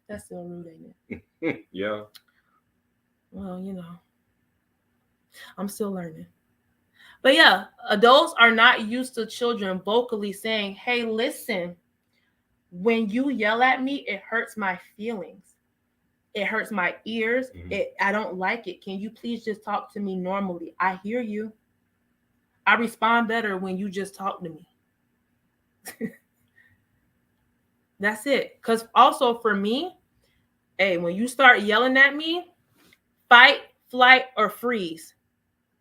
That's still rude, ain't it? Yeah. Well, I'm still learning. But yeah, adults are not used to children vocally saying, hey, listen, when you yell at me, it hurts my feelings. It hurts my ears. Mm-hmm. I don't like it. Can you please just talk to me normally? I hear you. I respond better when you just talk to me. That's it. Because also for me, hey, when you start yelling at me, fight, flight, or freeze.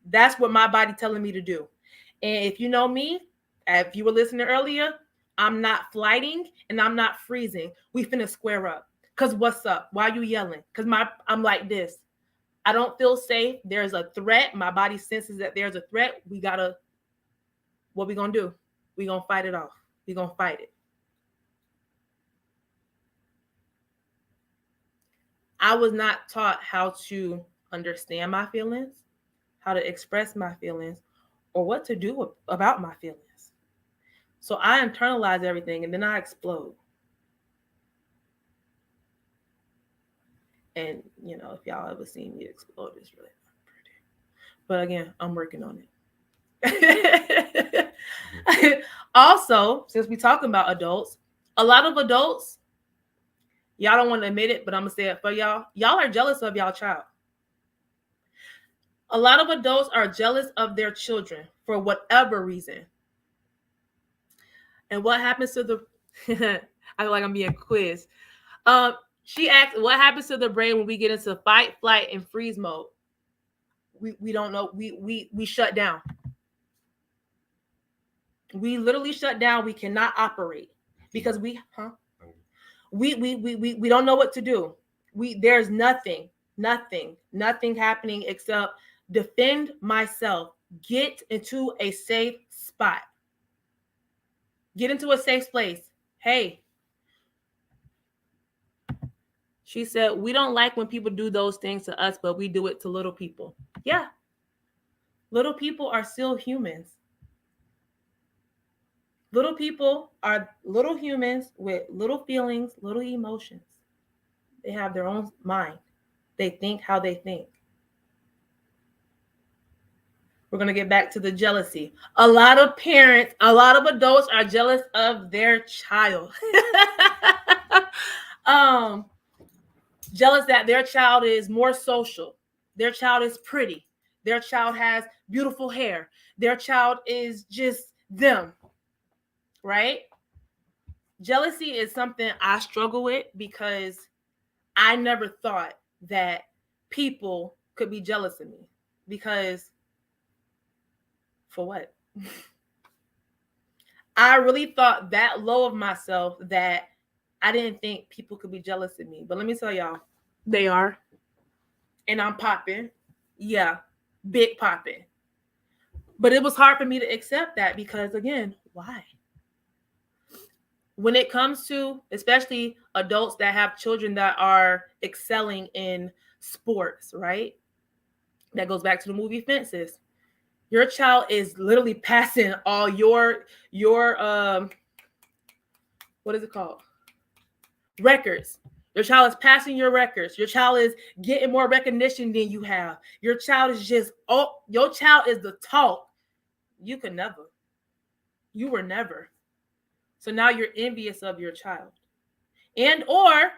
That's what my body telling me to do. And if you know me, if you were listening earlier, I'm not flighting and I'm not freezing. We finna square up. Because what's up? Why are you yelling? Because I'm like this. I don't feel safe. There's a threat. My body senses that there's a threat. What we gonna do? We gonna fight it off. We gonna fight it. I was not taught how to understand my feelings, how to express my feelings, or what to do about my feelings. So I internalize everything and then I explode. And, if y'all ever seen me explode, it's really not pretty. But again, I'm working on it. Also, since we're talking about adults, a lot of adults, y'all don't want to admit it, but I'm going to say it for y'all. Y'all are jealous of y'all child. A lot of adults are jealous of their children for whatever reason. And what happens to the... I feel like I'm being quizzed. She asked, what happens to the brain when we get into fight, flight, and freeze mode? We don't know. We shut down. We literally shut down. We cannot operate because we don't know what to do. There's nothing happening except defend myself, get into a safe spot. spot. Get into a safe place. Hey, she said, we don't like when people do those things to us, but we do it to little people. Yeah. Little people are still humans. Little people are little humans with little feelings, little emotions. They have their own mind. They think how they think. We're going to get back to the jealousy. A lot of parents, a lot of adults are jealous of their child. Jealous that their child is more social. Their child is pretty. Their child has beautiful hair. Their child is just them. Right? Jealousy is something I struggle with because I never thought that people could be jealous of me. Because for what? I really thought that low of myself that I didn't think people could be jealous of me. But let me tell y'all, they are. And I'm popping. Yeah, big popping. But it was hard for me to accept that because, again, why? When it comes to, especially adults that have children that are excelling in sports, right? That goes back to the movie Fences. Your child is literally passing all your what is it called? Records. Your child is passing your records. Your child is getting more recognition than you have. Your child is just, your child is the talk. You could never. You were never. So now you're envious of your child. And or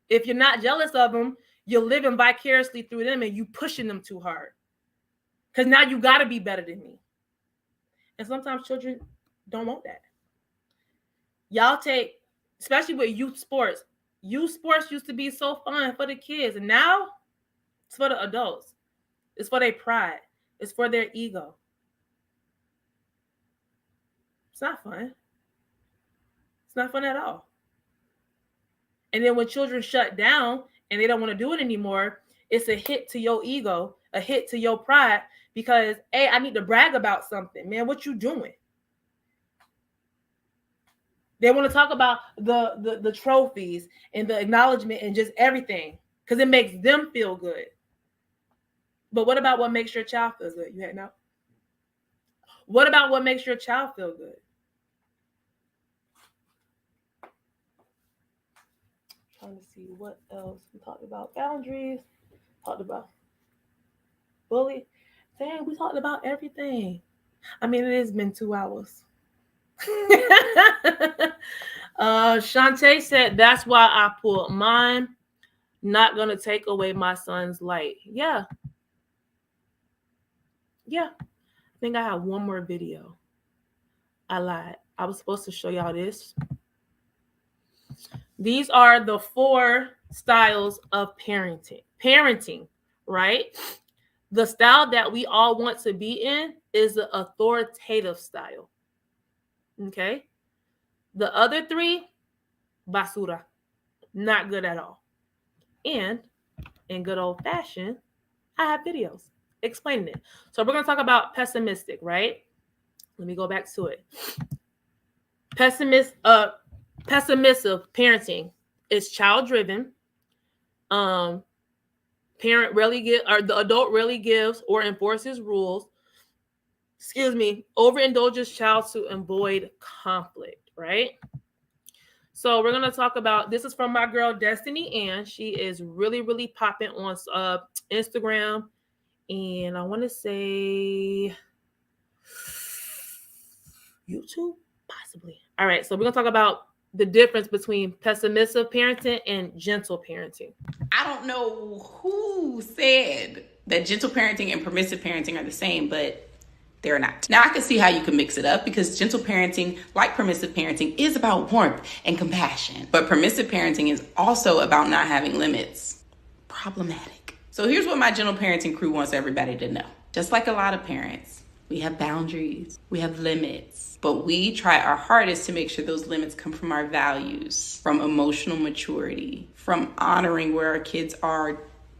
if you're not jealous of them, you're living vicariously through them and you pushing them too hard. Because now you got to be better than me. And sometimes children don't want that. Y'all take, especially with youth sports. Youth sports used to be so fun for the kids. And now it's for the adults. It's for their pride. It's for their ego. It's not fun. It's not fun at all. And then when children shut down and they don't want to do it anymore, it's a hit to your ego, a hit to your pride because, hey, I need to brag about something. Man, what you doing? They want to talk about the trophies and the acknowledgement and just everything because it makes them feel good. But what about what makes your child feel good? You had no. What about what makes your child feel good? Trying to see what else we talked about. Boundaries. Talked about bully. Dang, we talked about everything. I mean, it has been 2 hours. Shantae said, that's why I pulled mine. Not going to take away my son's light. Yeah. Yeah. I think I have one more video. I lied. I was supposed to show y'all this. These are the 4 styles of parenting. Parenting, right? The style that we all want to be in is the authoritative style. Okay? The other 3, basura. Not good at all. And in good old fashion, I have videos explaining it. So we're going to talk about pessimistic, right? Let me go back to it. Pessimistic parenting is child-driven. Parent rarely give, or the adult rarely gives or enforces rules. Overindulges child to avoid conflict, right? So we're gonna talk about, this is from my girl Destiny Ann. She is really, really popping on Instagram, and I want to say YouTube, possibly. All right, so we're gonna talk about the difference between pessimistic parenting and gentle parenting. I don't know who said that gentle parenting and permissive parenting are the same, but they're not. Now, I can see how you can mix it up because gentle parenting, like permissive parenting, is about warmth and compassion. But permissive parenting is also about not having limits. Problematic. So here's what my gentle parenting crew wants everybody to know. Just like a lot of parents, we have boundaries, we have limits, but we try our hardest to make sure those limits come from our values, from emotional maturity, from honoring where our kids are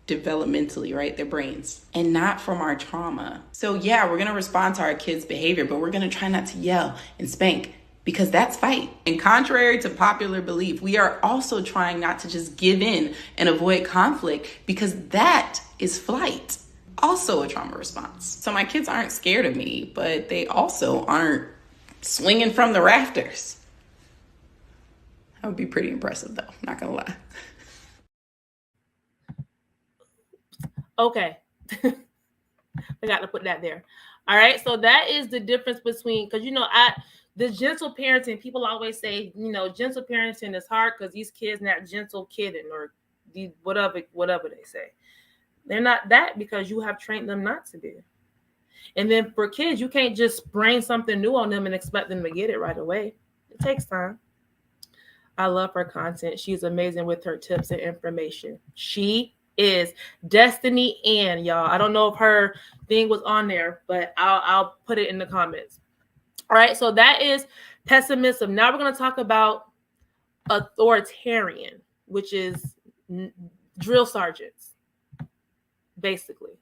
developmentally, right? Their brains, and not from our trauma. So yeah, we're going to respond to our kids' behavior, but we're going to try not to yell and spank, because that's fight. And contrary to popular belief, we are also trying not to just give in and avoid conflict, because that is flight. Also a trauma response. So my kids aren't scared of me, but they also aren't swinging from the rafters. That would be pretty impressive though, not gonna lie. Okay. I got to put that there. All right. So that is the difference between, because, the gentle parenting, people always say, gentle parenting is hard because these kids not gentle kidding or whatever they say. They're not that because you have trained them not to be. And then for kids, you can't just bring something new on them and expect them to get it right away. It takes time. I love her content. She's amazing with her tips and information. She is Destiny Ann, y'all. I don't know if her thing was on there, but I'll put it in the comments. All right, so that is pessimism. Now we're going to talk about authoritarian, which is drill sergeants, basically.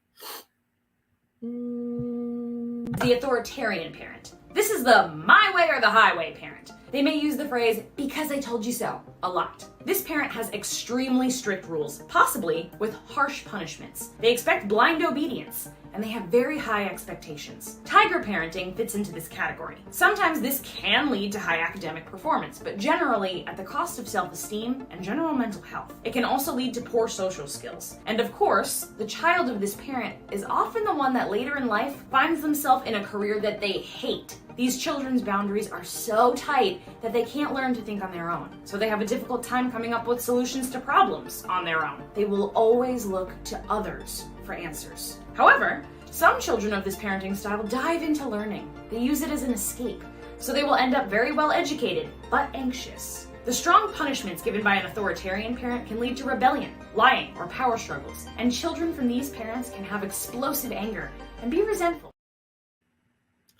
The authoritarian parent. This is the my way or the highway parent. They may use the phrase, because I told you so, a lot. This parent has extremely strict rules, possibly with harsh punishments. They expect blind obedience, and they have very high expectations. Tiger parenting fits into this category. Sometimes this can lead to high academic performance, but generally at the cost of self-esteem and general mental health. It can also lead to poor social skills. And of course, the child of this parent is often the one that later in life finds themselves in a career that they hate. These children's boundaries are so tight that they can't learn to think on their own. So they have a difficult time coming up with solutions to problems on their own. They will always look to others for answers. However, some children of this parenting style dive into learning. They use it as an escape. So they will end up very well educated, but anxious. The strong punishments given by an authoritarian parent can lead to rebellion, lying, or power struggles. And children from these parents can have explosive anger and be resentful.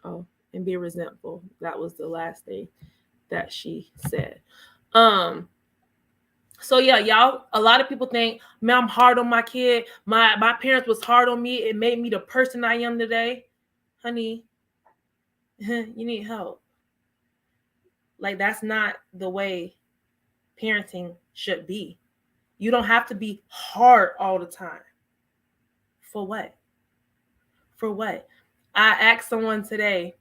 Oh. And be resentful. That was the last thing that she said. So yeah, y'all, a lot of people think, man, I'm hard on my kid. My parents was hard on me. It made me the person I am today. Honey, you need help. Like, that's not the way parenting should be. You don't have to be hard all the time. For what? For what? I asked someone today,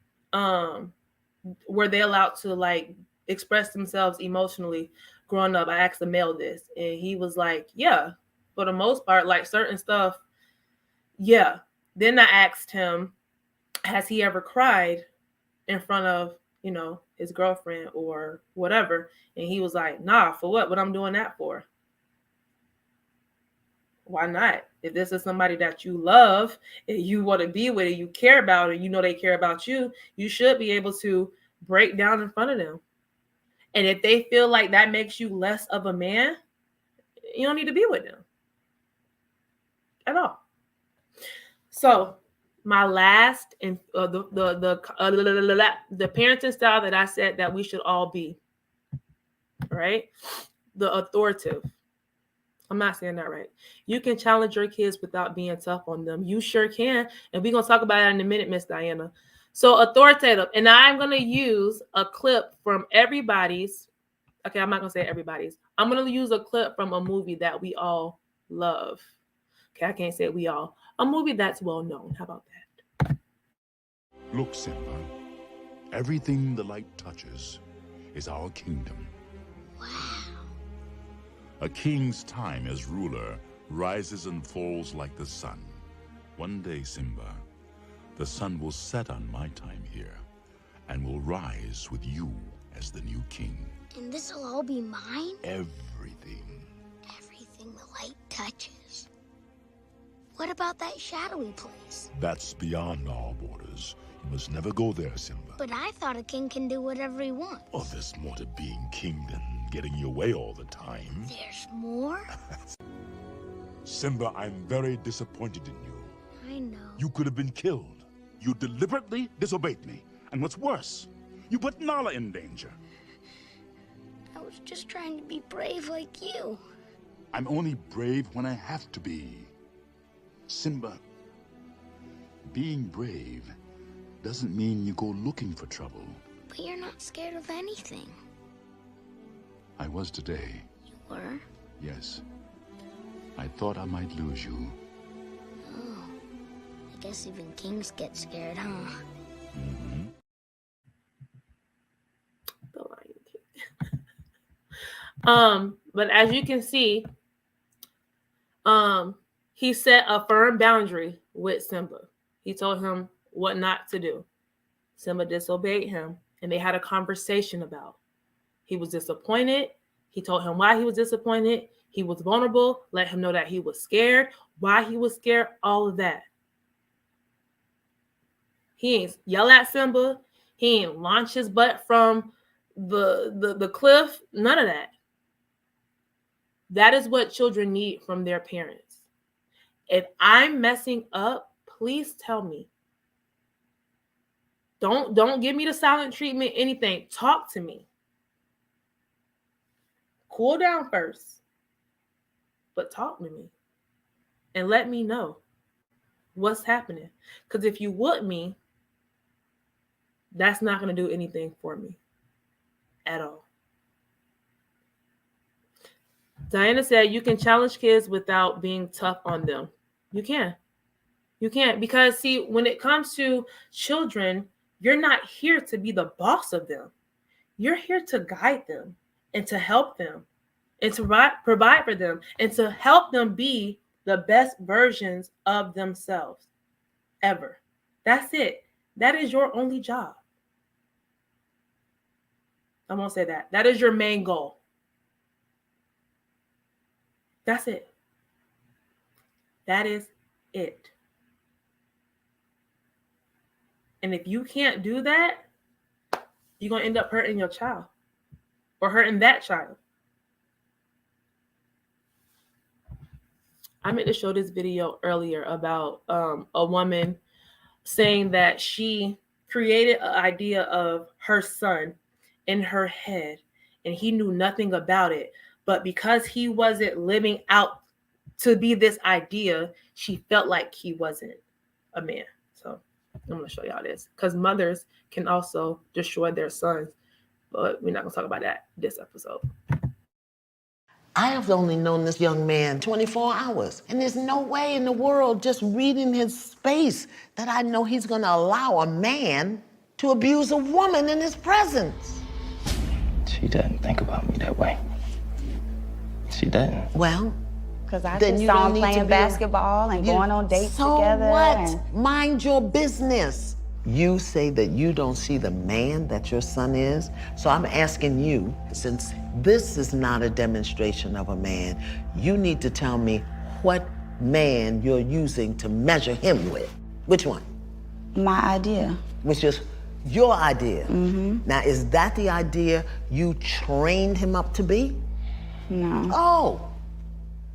were they allowed to like express themselves emotionally growing up? I asked a male this, and he was like, yeah, for the most part, like certain stuff. Yeah. Then I asked him, has he ever cried in front of, his girlfriend or whatever? And he was like, nah, for what? What I'm doing that for? Why not? If this is somebody that you love and you want to be with and you care about and they care about you, you should be able to break down in front of them. And if they feel like that makes you less of a man, you don't need to be with them at all. So my last and the parenting style that I said that we should all be, right? The authoritative. I'm not saying that right. You can challenge your kids without being tough on them. You sure can. And we're going to talk about that in a minute, Miss Diana. So authoritative. And I'm going to use a clip from everybody's. Okay, I'm not going to say everybody's. I'm going to use a clip from a movie that we all love. Okay, I can't say we all. A movie that's well known. How about that? Look, Simba. Everything the light touches is our kingdom. A king's time as ruler rises and falls like the sun. One day, Simba, the sun will set on my time here and will rise with you as the new king. And this'll all be mine? Everything. Everything the light touches. What about that shadowy place? That's beyond our borders. You must never go there, Simba. But I thought a king can do whatever he wants. Oh, there's more to being king than getting your way all the time. There's more? Simba, I'm very disappointed in you. I know. You could have been killed. You deliberately disobeyed me. And what's worse, you put Nala in danger. I was just trying to be brave like you. I'm only brave when I have to be. Simba, being brave doesn't mean you go looking for trouble. But you're not scared of anything. I was today. You were? Yes. I thought I might lose you. Oh. I guess even kings get scared, huh? Mm-hmm. The Lion King. But as you can see, he set a firm boundary with Simba. He told him what not to do. Simba disobeyed him, and they had a conversation about. He was disappointed. He told him why he was disappointed. He was vulnerable, let him know that he was scared, why he was scared, all of that. He ain't yell at Simba. He ain't launch his butt from the cliff. None of that. That is what children need from their parents. If I'm messing up, please tell me. Don't give me the silent treatment, anything. Talk to me. Cool down first. But talk to me. And let me know what's happening. Because if you whoop me, that's not going to do anything for me at all. Diana said you can challenge kids without being tough on them. You can. You can't. Because, see, when it comes to children, you're not here to be the boss of them. You're here to guide them and to help them and to provide for them and to help them be the best versions of themselves ever. That's it. That is your only job. I won't say that. That is your main goal. That's it. That is it. And if you can't do that, you're going to end up hurting your child or hurting that child. I meant to show this video earlier about a woman saying that she created an idea of her son in her head and he knew nothing about it. But because he wasn't living out to be this idea, she felt like he wasn't a man. So I'm going to show y'all this because mothers can also destroy their sons. But we're not going to talk about that this episode. I have only known this young man 24 hours, and there's no way in the world, just reading his space, that I know he's going to allow a man to abuse a woman in his presence. She doesn't think about me that way. She doesn't. Well, because I then just you saw don't him need playing to be basketball and going on dates so together. What? And Mind your business. You say that you don't see the man that your son is. So I'm asking you, since this is not a demonstration of a man, you need to tell me what man you're using to measure him with. Which one? My idea. Which is your idea. Mm-hmm. Now, is that the idea you trained him up to be? No. Oh.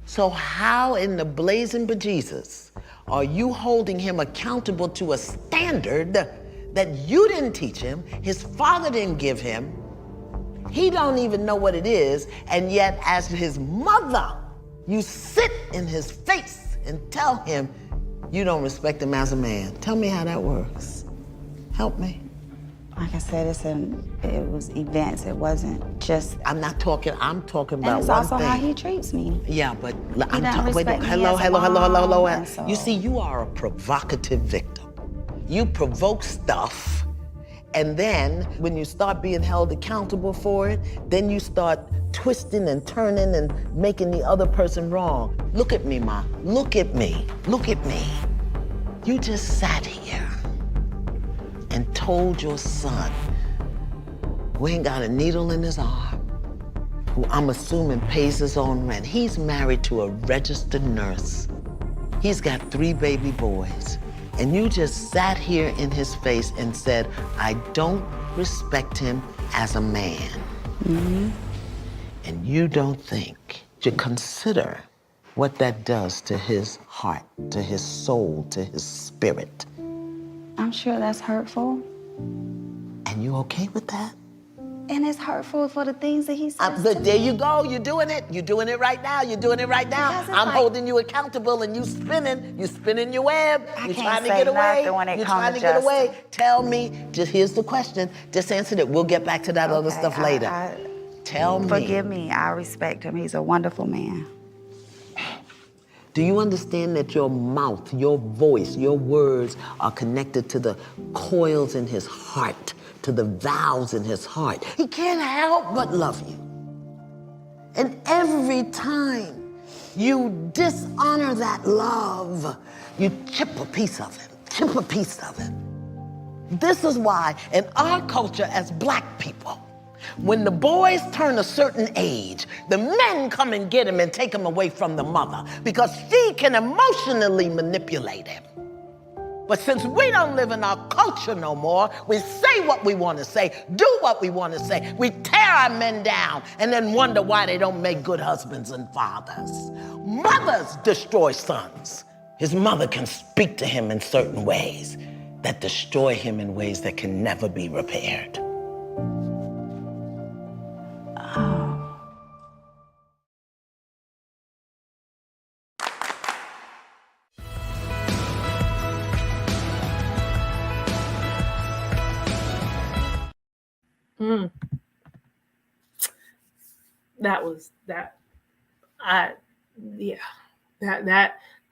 So how in the blazing bejesus are you holding him accountable to a standard that you didn't teach him, his father didn't give him, he don't even know what it is, and yet as his mother, you sit in his face and tell him you don't respect him as a man? Tell me how that works. Help me. Like I said, it was events. It wasn't just. I'm talking about and it's one thing. also how he treats me. Yeah, but I'm doesn't talking. respect me Hello. and so- You see, you are a provocative victim. You provoke stuff, and then when you start being held accountable for it, then you start twisting and turning and making the other person wrong. Look at me, Ma. Look at me. Look at me. You just sat here and told your son, who ain't got a needle in his arm, who I'm assuming pays his own rent. He's married to a registered nurse. He's got 3 baby boys. And you just sat here in his face and said, I don't respect him as a man. Mm-hmm. And you don't think to consider what that does to his heart, to his soul, to his spirit. I'm sure that's hurtful. And you okay with that? And it's hurtful for the things that he says. But there you go. You're doing it. You're doing it right now. You're doing it right now. I'm holding you accountable, and you spinning. You spinning your web. You're trying to get away. You're trying to get away. Tell me. Just here's the question. Just answer it. We'll get back to that other stuff later. Tell me. Forgive me. I respect him. He's a wonderful man. Do you understand that your mouth, your voice, your words are connected to the coils in his heart, to the valves in his heart? He can't help but love you. And every time you dishonor that love, you chip a piece of him, chip a piece of him. This is why in our culture as black people, when the boys turn a certain age, the men come and get him and take him away from the mother because she can emotionally manipulate him. But since we don't live in our culture no more, we say what we want to say, do what we want to say. We tear our men down and then wonder why they don't make good husbands and fathers. Mothers destroy sons. His mother can speak to him in certain ways that destroy him in ways that can never be repaired.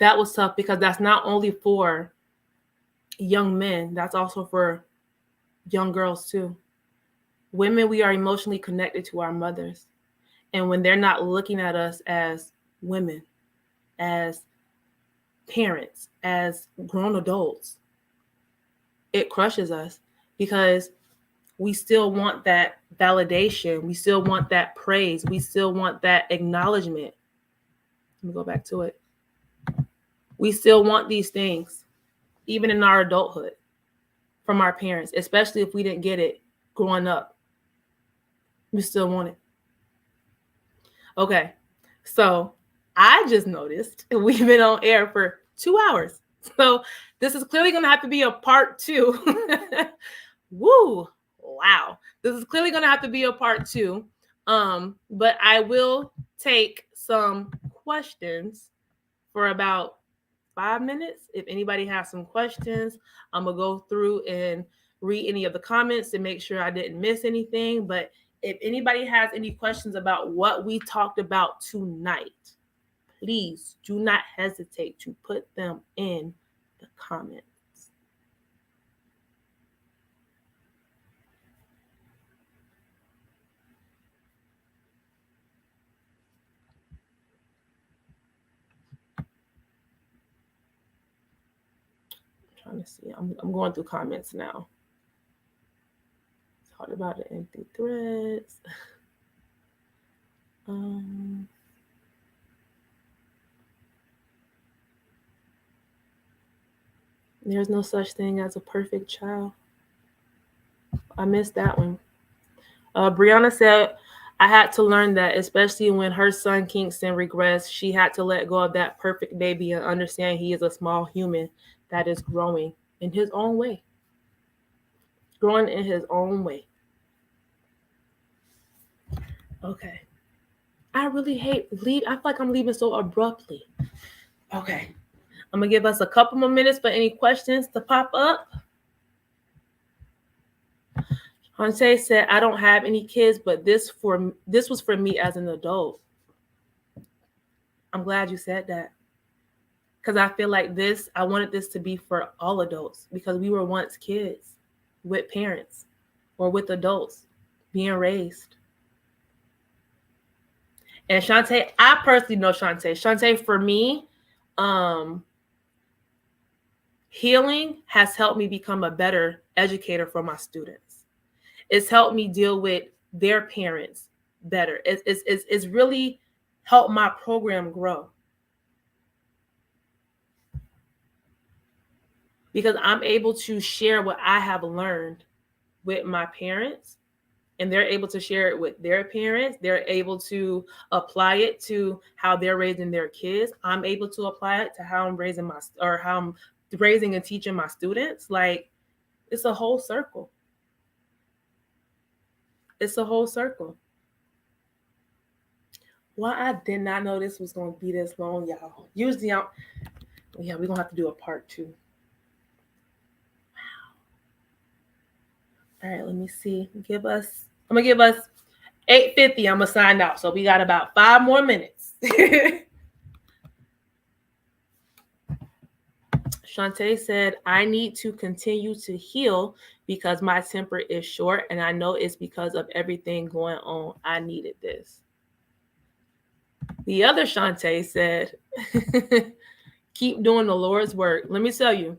That was tough because that's not only for young men, that's also for young girls too. Women, we are emotionally connected to our mothers. And when they're not looking at us as women, as parents, as grown adults, it crushes us because we still want that validation. We still want that praise. We still want that acknowledgement. Let me go back to it. We still want these things, even in our adulthood, from our parents, especially if we didn't get it growing up. We still want it. Okay, so I just noticed we've been on air for 2 hours. So this is clearly going to have to be a part 2. Woo! Wow. This is clearly going to have to be a part 2. But I will take some questions for about 5 minutes. If anybody has some questions, I'm going to go through and read any of the comments to make sure I didn't miss anything. But if anybody has any questions about what we talked about tonight, please do not hesitate to put them in the comments. Trying to see. I'm going through comments now. Talked about the empty threads. There's no such thing as a perfect child. I missed that one. Brianna said, I had to learn that, especially when her son Kingston regressed, she had to let go of that perfect baby and understand he is a small human that is growing in his own way. Growing in his own way. Okay. I really hate leave. I feel like I'm leaving so abruptly. Okay. I'm going to give us a couple more minutes for any questions to pop up. Hante said, I don't have any kids, but this was for me as an adult. I'm glad you said that. Because I feel like I wanted this to be for all adults because we were once kids with parents or with adults being raised. And Shantae, I personally know Shantae. Shantae, for me, healing has helped me become a better educator for my students. It's helped me deal with their parents better. It's really helped my program grow. Because I'm able to share what I have learned with my parents, and they're able to share it with their parents. They're able to apply it to how they're raising their kids. I'm able to apply it to how I'm raising and teaching my students. Like, it's a whole circle. It's a whole circle. Well, I did not know this was going to be this long, y'all. Usually, we're going to have to do a part 2. Wow. All right, let me see. I'm going to give us 8:50. I'm going to sign out. So we got about 5 more minutes. Shantae said, I need to continue to heal because my temper is short, and I know it's because of everything going on. I needed this. The other Shantae said, keep doing the Lord's work. Let me tell you,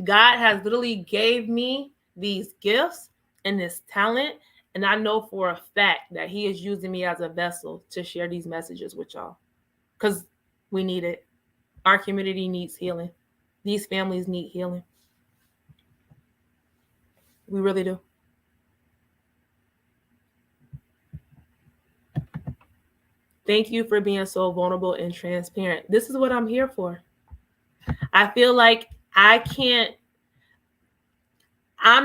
God has literally gave me these gifts and this talent, and I know for a fact that he is using me as a vessel to share these messages with y'all because we need it. Our community needs healing. These families need healing. We really do. Thank you for being so vulnerable and transparent. This is what I'm here for. I feel like I'm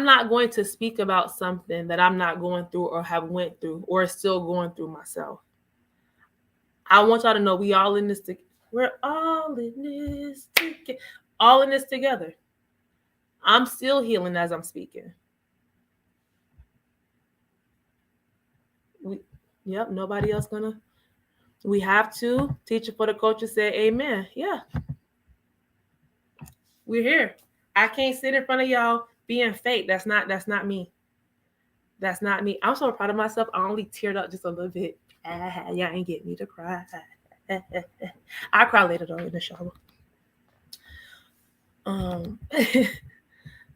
not going to speak about something that I'm not going through or have went through or still going through myself. I want y'all to know we all in this together. We're all in this together. All in this together. I'm still healing as I'm speaking. Nobody else gonna. We have to. Teacher for the culture said amen. Yeah. We're here. I can't sit in front of y'all being fake. That's not me. That's not me. I'm so proud of myself. I only teared up just a little bit. Y'all ain't get me to cry. I'll cry later though in the shower.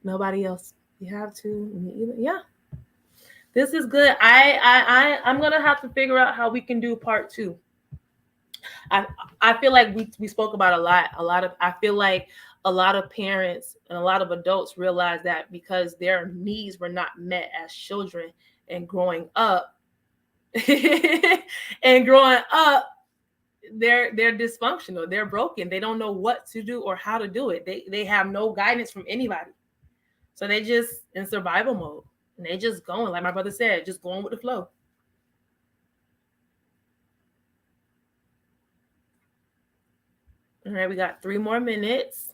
Nobody else. You have to. Yeah. This is good. I'm gonna have to figure out how we can do part 2. I feel like we spoke about I feel like a lot of parents and a lot of adults realize that because their needs were not met as children and growing up they're dysfunctional, they're broken, they don't know what to do or how to do it. They have no guidance from anybody, so they just in survival mode and they just going, like my brother said, just going with the flow. All right, we got 3 more minutes.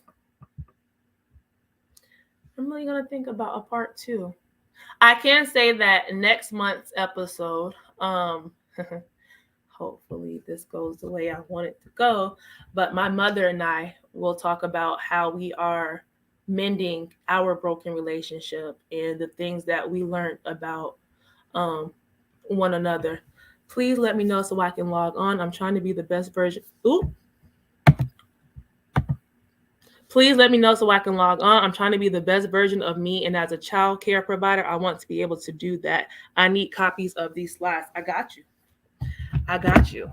I'm really going to think about a part 2. I can say that next month's episode, hopefully this goes the way I want it to go, but my mother and I will talk about how we are mending our broken relationship and the things that we learned about one another. Please let me know so I can log on. I'm trying to be the best version. Please let me know so I can log on. I'm trying to be the best version of me. And as a child care provider, I want to be able to do that. I need copies of these slides. I got you.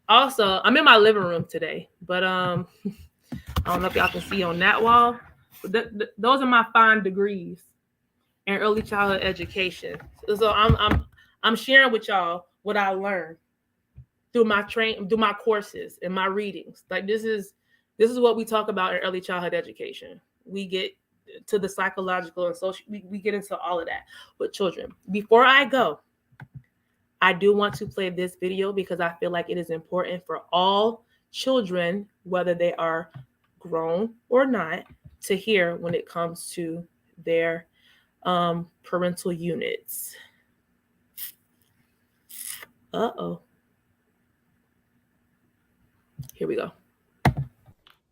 Also, I'm in my living room today, but I don't know if y'all can see on that wall. Those are my fine degrees in early childhood education. So I'm sharing with y'all what I learned through my courses and my readings. Like this is what we talk about in early childhood education. We get to the psychological and social. We get into all of that with children. Before I go, I do want to play this video because I feel like it is important for all children, whether they are grown or not, to hear when it comes to their parental units. Here we go.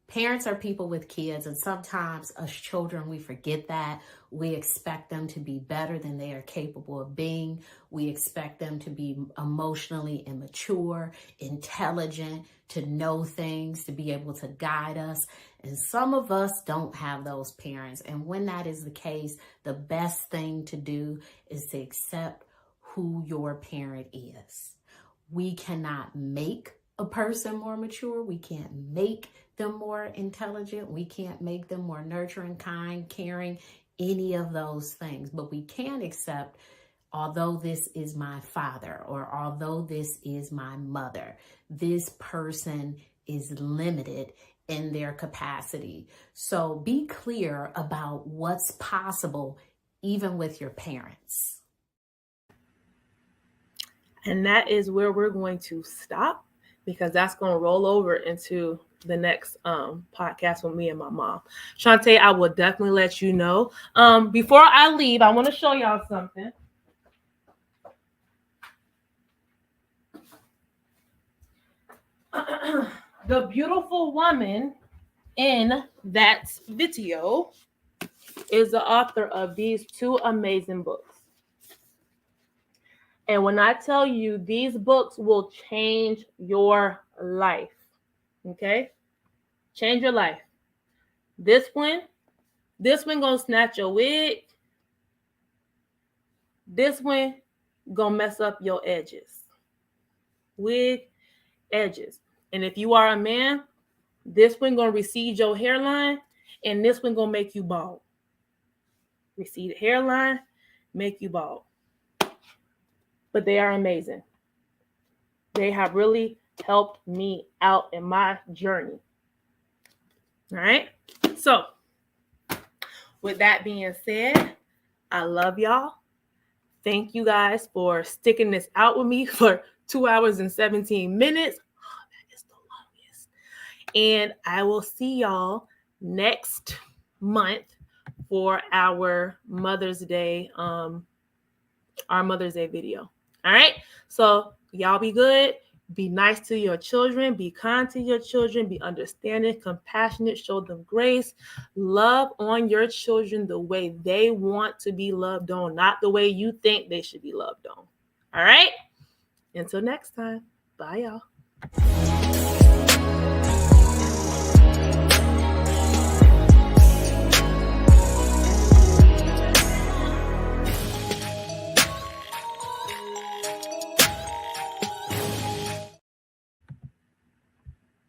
Parents are people with kids, and sometimes as children, we forget that. We expect them to be better than they are capable of being. We expect them to be emotionally immature, intelligent, to know things, to be able to guide us. And some of us don't have those parents. And when that is the case, the best thing to do is to accept who your parent is. We cannot make a person more mature. We can't make them more intelligent. We can't make them more nurturing, kind, caring, any of those things. But we can accept, although this is my father or although this is my mother, this person is limited in their capacity. So be clear about what's possible even with your parents. And that is where we're going to stop, because that's going to roll over into the next podcast with me and my mom. Shantae, I will definitely let you know. Before I leave, I want to show y'all something. The beautiful woman in that video is the author of these two amazing books. And when I tell you, these books will change your life, okay? Change your life. This one gonna snatch your wig. This one gonna mess up your edges. Wig, edges. And if you are a man, this one gonna recede your hairline, and this one gonna make you bald. Recede hairline, make you bald. But they are amazing. They have really helped me out in my journey. All right. So, with that being said, I love y'all. Thank you guys for sticking this out with me for 2 hours and 17 minutes. Oh, that is the longest. And I will see y'all next month for our Mother's Day, video. All right. So y'all be good. Be nice to your children. Be kind to your children. Be understanding, compassionate. Show them grace. Love on your children the way they want to be loved on, not the way you think they should be loved on. All right? Until next time. Bye, y'all.